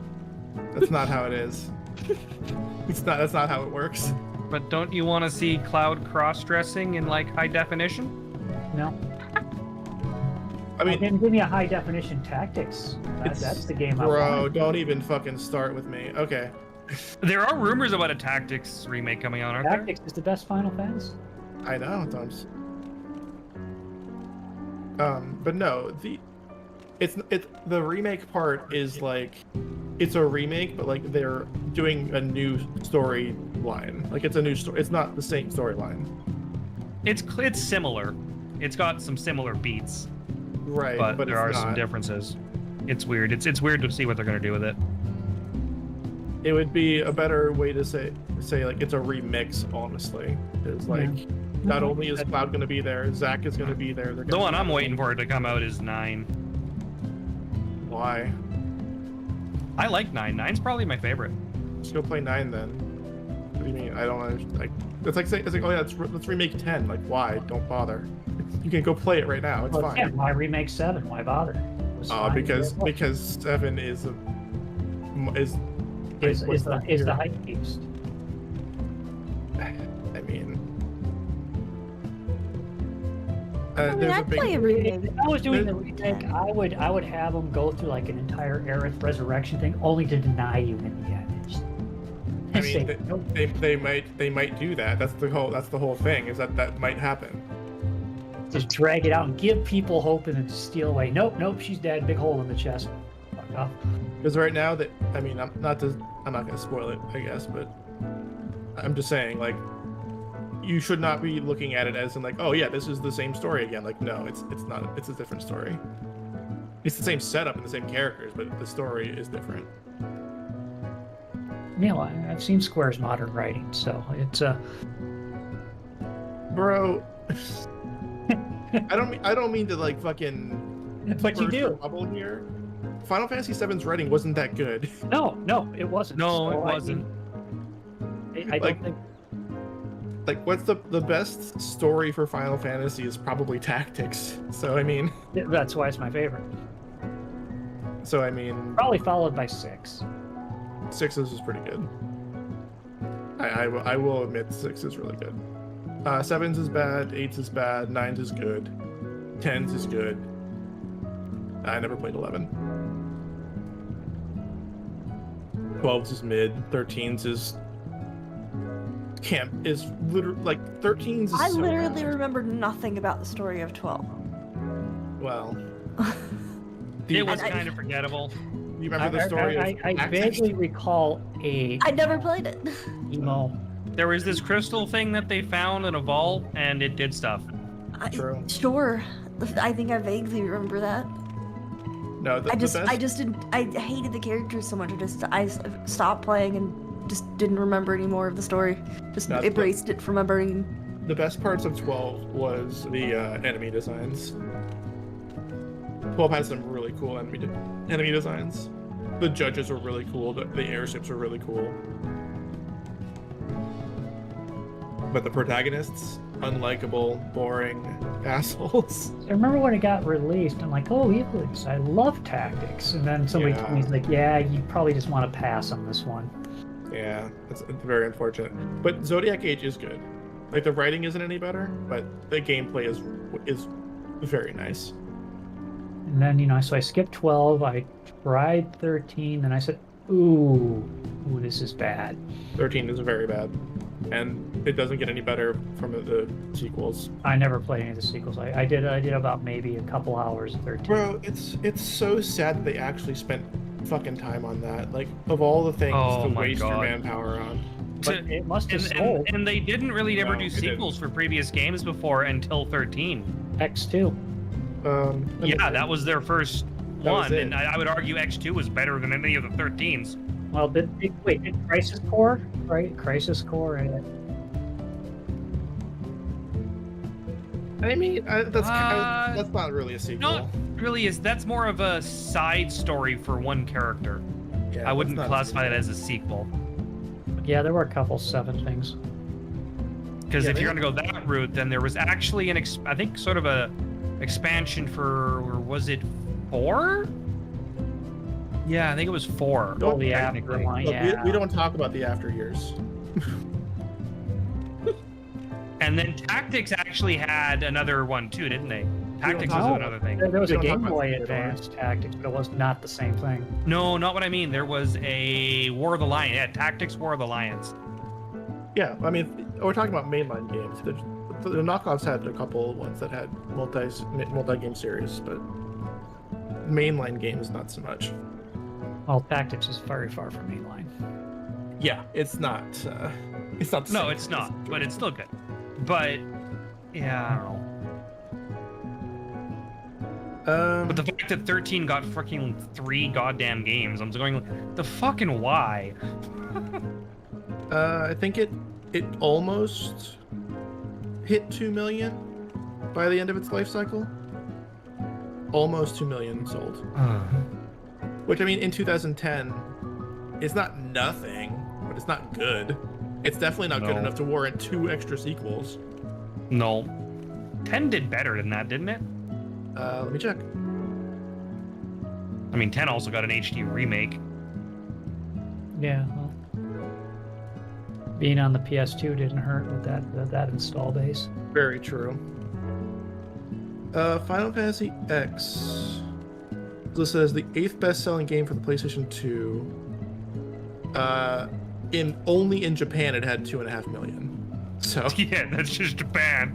that's not how it is. It's not. That's not how it works. But don't you want to see Cloud cross-dressing in like high definition? No. I mean, Didn't give me a high definition Tactics. That's the game I bro, want. don't even fucking start with me. Okay. There are rumors about a Tactics remake coming out, aren't there? Tactics is the best Final Fantasy. I know, Tom's. But no, the remake part is like, it's a remake, but like they're doing a new storyline. Like it's a new story. It's not the same storyline. It's similar. It's got some similar beats, Right, but there it's are not. some differences. It's weird. It's weird to see what they're gonna do with it. It would be a better way to say like it's a remix. Honestly, it's like not only is Cloud going to be there, Zack is going to be there. The one I'm waiting for it to come out is 9. Why? I like 9. 9's probably my favorite. Let's go play 9 then. What do you mean? I don't understand. Like it's like saying, oh yeah, let's remake 10. Like why? Don't bother. You can go play it right now. It's Well, fine. yeah, why remake 7? Why bother? It was fine. Because 7 is the hype beast. I mean, I mean, there's a I'd big. play a remake. If I was doing the remake, I would have them go through like an entire Aerith resurrection thing, only to deny you in the end. I Say, mean, nope. they might do that. That's the whole thing. Is that might happen. Just drag it out and give people hope and then steal away. Nope, she's dead. Big hole in the chest. Fuck off. Because right now that I mean, I'm not gonna spoil it, I guess, but I'm just saying like. You should not be looking at it as in like, oh yeah, this is the same story again. Like, no, it's not. It's a different story. It's the same setup and the same characters, but the story is different. Neil, I've seen Square's modern writing, so it's Bro, I don't mean to like fucking. But you burst do. your bubble here. Final Fantasy VII's writing wasn't that good. No, it wasn't. No, So, it wasn't. I Like, don't think. like what's the best story for Final Fantasy is probably Tactics. So I mean, That's why it's my favorite. Probably followed by 6. 6 is pretty good. I will admit 6 is really good. 7's is bad, 8's is bad, 9's is good, 10's is good. I never played 11. 12's is mid, 13's is literally like 13's is I so literally bad. remember nothing about the story of 12. Well, It was And I- kind of forgettable. you remember the story I of Tactics? vaguely recall a I never played it. emo. There was this crystal thing that they found in a vault, and it did stuff. True. Sure. I think I vaguely remember that. No, the I just best, didn't. I hated the characters so much. I stopped playing and just didn't remember any more of the story. Just That's erased it from my brain. the best parts of 12 was the enemy designs. 12 has some really cool enemy designs. The judges were really cool. The airships were really cool. But the protagonists, unlikable, boring assholes. I remember when it got released, I'm like, oh, Helix, I love Tactics. And then somebody told me, he's like, yeah, you probably just want to pass on this one. Yeah, it's very unfortunate. But Zodiac Age is good. Like the writing isn't any better, but the gameplay is very nice. And then, so I skipped 12, I tried 13, and I said, ooh, this is bad. 13 is very bad, and it doesn't get any better from the sequels. I never played any of the sequels. I did about maybe a couple hours of 13. Bro, it's so sad that they actually spent fucking time on that. Like, of all the things Oh to my waste your God. manpower on. But it must have sold. And they didn't really ever No, do it sequels for previous games before until 13. X2. Yeah, that was their first That was one, it. and I would argue X2 was better than any of the 13s. Well, did Crisis Core, right? Crisis Core. I mean, that's not really a sequel. Not really is. That's more of a side story for one character. Yeah, I wouldn't that's not a classify sequel. that as a sequel. Yeah, there were a couple 7 things. Because Yeah, if they- you're going to go that route, then there was actually I think sort of a expansion for, or was it 4? Yeah, I think it was 4. Oh, the technically. Afterline, Look, yeah. we don't talk about the after years. And then Tactics actually had another one too, didn't they? Tactics was know. another thing. There was We a don't talk Game about Boy the Advance Tactics, but it was not the same thing. No, not what I mean. There was a War of the Lion. Yeah, Tactics War of the Lions. Yeah, I mean, we're talking about mainline games. The knockoffs had a couple ones that had multi-game series, but mainline games not so much. Well, Tactics is very far from mainline. Yeah, it's not. It's not. The No, same it's as not, the but game. it's still good. But yeah, I don't know. But the fact that 13 got freaking 3 goddamn games, I'm just going, the fucking why? I think it almost hit 2 million by the end of its life cycle. Almost 2 million sold. Which, I mean, in 2010, it's not nothing, but it's not good. It's definitely not good No. enough to warrant 2 extra sequels. No. 10 did better than that, didn't it? Let me check. I mean, 10 also got an HD remake. Yeah, well, being on the PS2 didn't hurt with that install base. Very true. Final Fantasy X is listed as the 8th best-selling game for the PlayStation 2. Only in Japan, it had 2.5 million. So, Yeah, that's just Japan.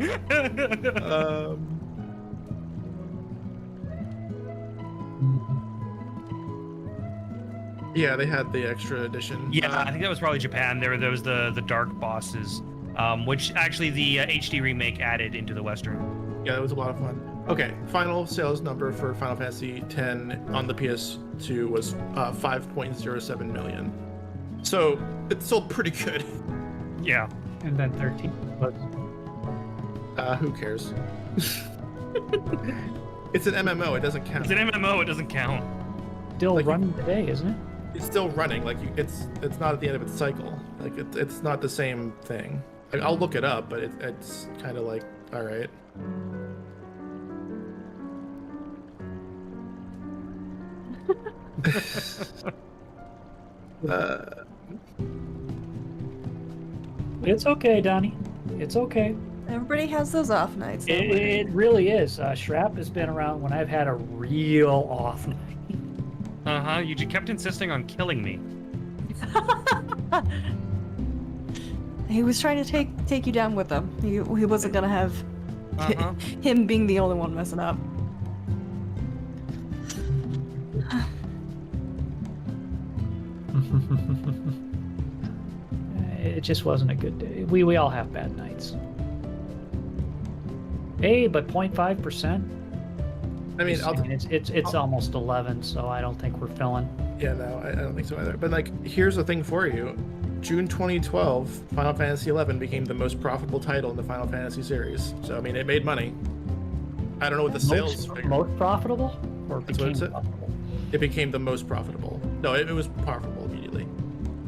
yeah, they had the extra edition. Yeah, I think that was probably Japan. There was the dark bosses, which actually the HD remake added into the Western. Yeah, it was a lot of fun. Okay, final sales number for Final Fantasy X on the PS2 was 5.07 million. So it sold pretty good. Yeah. And then 13 was Who cares? It's an MMO. It doesn't count. It's an MMO. It doesn't count. still Like, running today, isn't it? It's still running. Like it's not at the end of its cycle. Like it's not the same thing. Like, I'll look it up, but it's kind of like, all right. It's okay, Donnie. It's okay. Everybody has those off nights. though. It really is. Shrap has been around when I've had a real off night. You kept insisting on killing me. He was trying to take you down with him. He wasn't gonna have him being the only one messing up. It just wasn't a good day. We all have bad nights. Hey, but 0.5%. I mean, it's almost 11, so I don't think we're filling. Yeah, no, I don't think so either. But like, here's the thing for you: June 2012, Final Fantasy XI became the most profitable title in the Final Fantasy series. So I mean, it made money. I don't know what the sales figure. Most profitable, or That's what became it said. profitable? It became the most profitable. No, it was profitable immediately.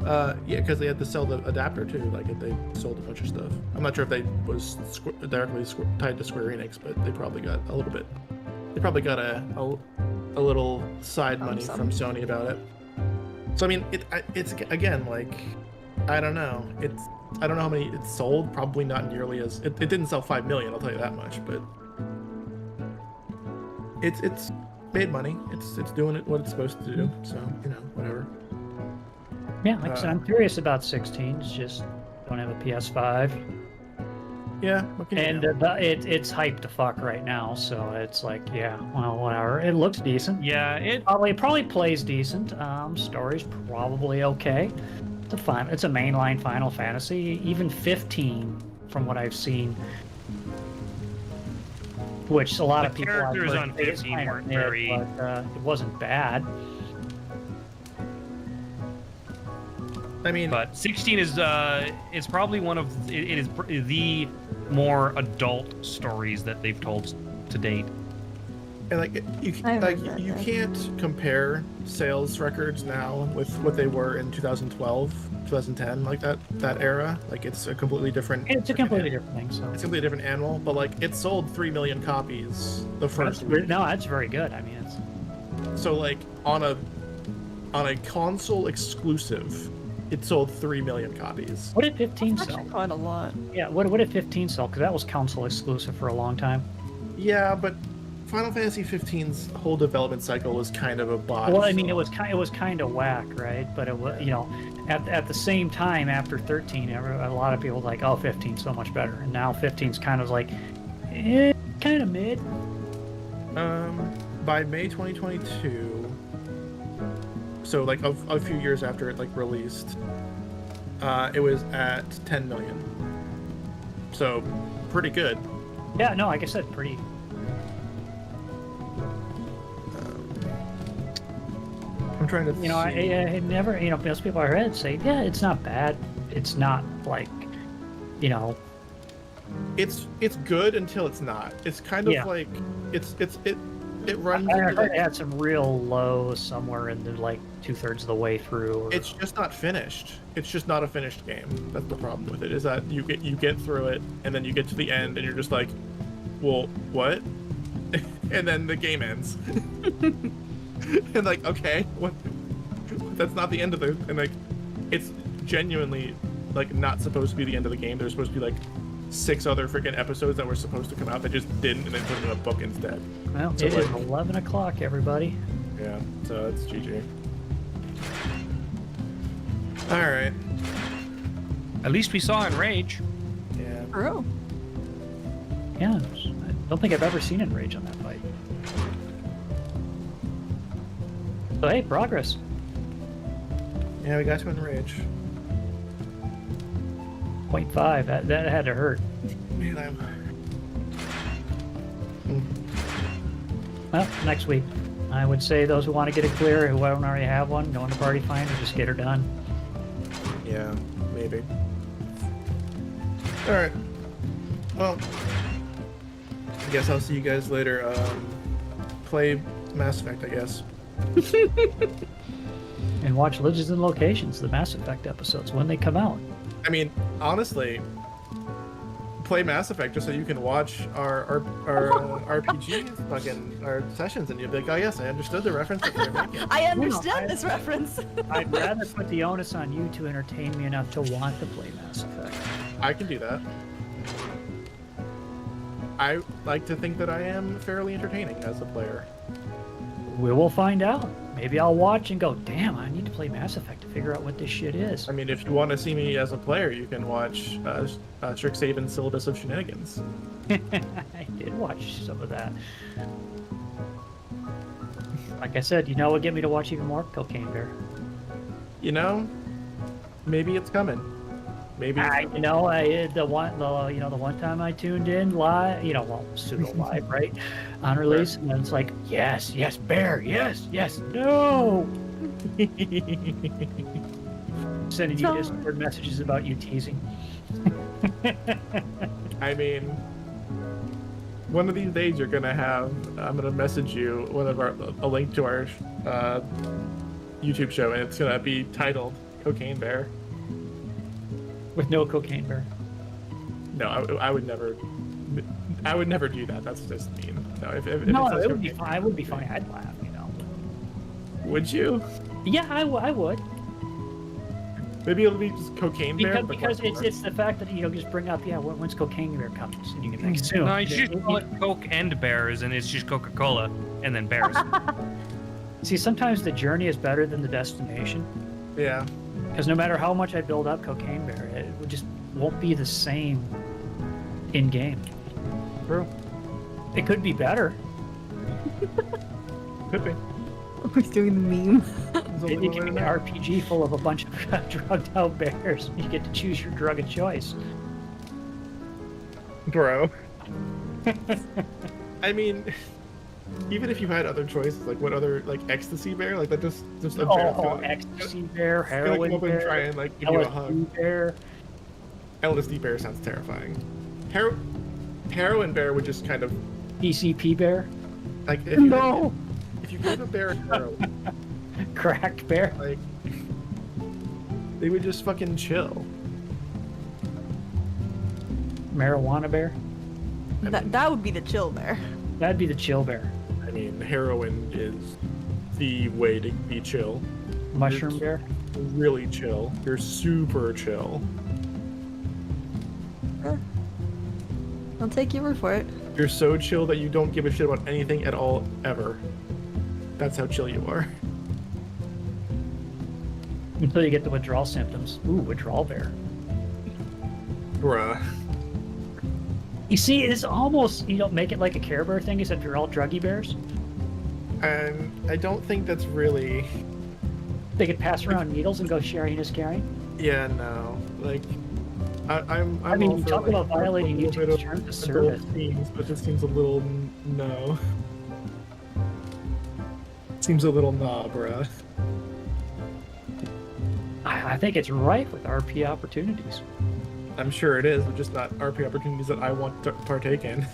Yeah, because they had to sell the adapter too. Like, they sold a bunch of stuff. I'm not sure if they was directly tied to Square Enix, but they probably got a little bit. They probably got a little side money from Sony about it. So I mean, it's again, like, I don't know. I don't know how many it sold. Probably not nearly as it didn't sell 5 million. I'll tell you that much. But it's made money. It's doing what it's supposed to do. So whatever. Yeah, like I said, I'm curious about 16s. Just don't have a PS5. Yeah, what can you do? And it's hyped to fuck right now, so it's like, yeah, well, whatever. It looks decent. Yeah, it Probably plays decent. Story's probably okay. It's a mainline Final Fantasy. Even 15, from what I've seen, which a lot The of people have characters heard on is 15 kinda weren't mid, very- but it wasn't bad. I mean, but 16 is probably one of it is the more adult stories that they've told to date. and like you can't compare sales records now with what they were in 2012, 2010, like that era. Like, it's a completely different. It's a completely different thing. So It's a completely different animal, but like, it sold 3 million copies the first week. no, that's very good. I mean, it's So like, on a console exclusive, it sold 3 million copies. what did 15 That's sell? actually quite a lot. Yeah, what did 15 sell? Because that was console exclusive for a long time. Yeah, but Final Fantasy 15's whole development cycle was kind of a botch. Well, I mean, it was kind of whack, right? But it was, at the same time, after 13, a lot of people were like, oh, 15's so much better, and now 15's kind of like, kind of mid. By May 2022, so like a few years after it like released, it was at 10 million. So pretty good. Yeah, no, like I said, pretty. I'm trying to. I never, most people I heard say, yeah, it's not bad. It's not like, It's good until it's not. It's kind of Yeah. like it runs. I into, heard like, it had some real lows somewhere in the like 2/3 of the way through. Or, it's just not finished. It's just not a finished game. That's the problem with it. Is that you get through it and then you get to the end and you're just like, well, what? And then the game ends. And like, okay, what? That's not the end of the. And like, it's genuinely like not supposed to be the end of the game. There's supposed to be like 6 other freaking episodes that were supposed to come out that just didn't, and then put it in a book instead. well, So, it is like- 11 o'clock, everybody. Yeah, so it's GG. All right. At least we saw Enrage. Yeah. True. Yeah, I don't think I've ever seen Enrage on that fight. So hey, progress. Yeah, we got to Enrage. 0.5. That had to hurt. Man, I'm. Well, next week. I would say those who want to get it clear, who don't already have one, go into Party Finder, just get her done. Yeah, maybe. All right. Well, I guess I'll see you guys later. Play Mass Effect, I guess. And watch Legends and Locations, the Mass Effect episodes, when they come out. I mean, honestly, play Mass Effect just so you can watch our RPG fucking our sessions, and you'll be like, oh yes, I understood the reference that they're making. I understand this reference. I'd rather put the onus on you to entertain me enough to want to play Mass Effect. I can do that. I like to think that I am fairly entertaining as a player. We will find out. Maybe I'll watch and go, damn, I need to play Mass Effect to figure out what this shit is. I mean, if you want to see me as a player, you can watch Ffxiv's Syllabus of Shenanigans. I did watch some of that. Like I said, you know what would get me to watch even more? Cocaine Bear. You know, maybe it's coming. Maybe. The one time I tuned in live, pseudo live, right, on release, and then it's like, yes, Bear, yes, no. Sending you Discord messages about you teasing. I mean, one of these days you're gonna have. I'm gonna message you a link to our YouTube show, and it's gonna be titled "Cocaine Bear." With no Cocaine Bear. No, I would never. I would never do that. That's just mean. No, if it would be fine. I would be funny. I'd laugh. Would you? Yeah, I would. Maybe it'll be just Cocaine Bear. Because it's the fact that just bring up when's Cocaine Bear comes, and you can make soon. No, you should call it Coke and Bears, and it's just Coca-Cola and then Bears. See, sometimes the journey is better than the destination. Yeah. Because no matter how much I build up Cocaine Bear, it just won't be the same in game. True. It could be better. Could be. We're doing the meme. It can be an RPG full of a bunch of drugged out bears. You get to choose your drug of choice. Bro. I mean, even if you had other choices, like what other, like Ecstasy Bear, like that just a bear. Ecstasy Bear, Heroin Bear, and try and like give you a hug. Bear. LSD Bear sounds terrifying. Heroin Bear would just kind of. PCP Bear. Like if you gave a bear heroin. Crack Bear. Like they would just fucking chill. Marijuana Bear. That would be the chill bear. That'd be the chill bear. I mean, heroin is the way to be chill. Mushroom Bear. Really chill. You're super chill. I'll take your word for it. You're so chill that you don't give a shit about anything at all, ever. That's how chill you are. Until you get the withdrawal symptoms. Ooh, withdrawal bear. Bruh. You see, it's almost, make it like a Care Bear thing, except you're all druggy bears. And I don't think that's really... They could pass around needles and go sharing is caring? Yeah, no. Like, I'm I mean, all you for, talk like, about violating a little bit YouTube's terms of adult service. Themes, but this seems a little... no. Seems a little nah, bruh. I think it's rife with RP opportunities. I'm sure it is, but just not RP opportunities that I want to partake in.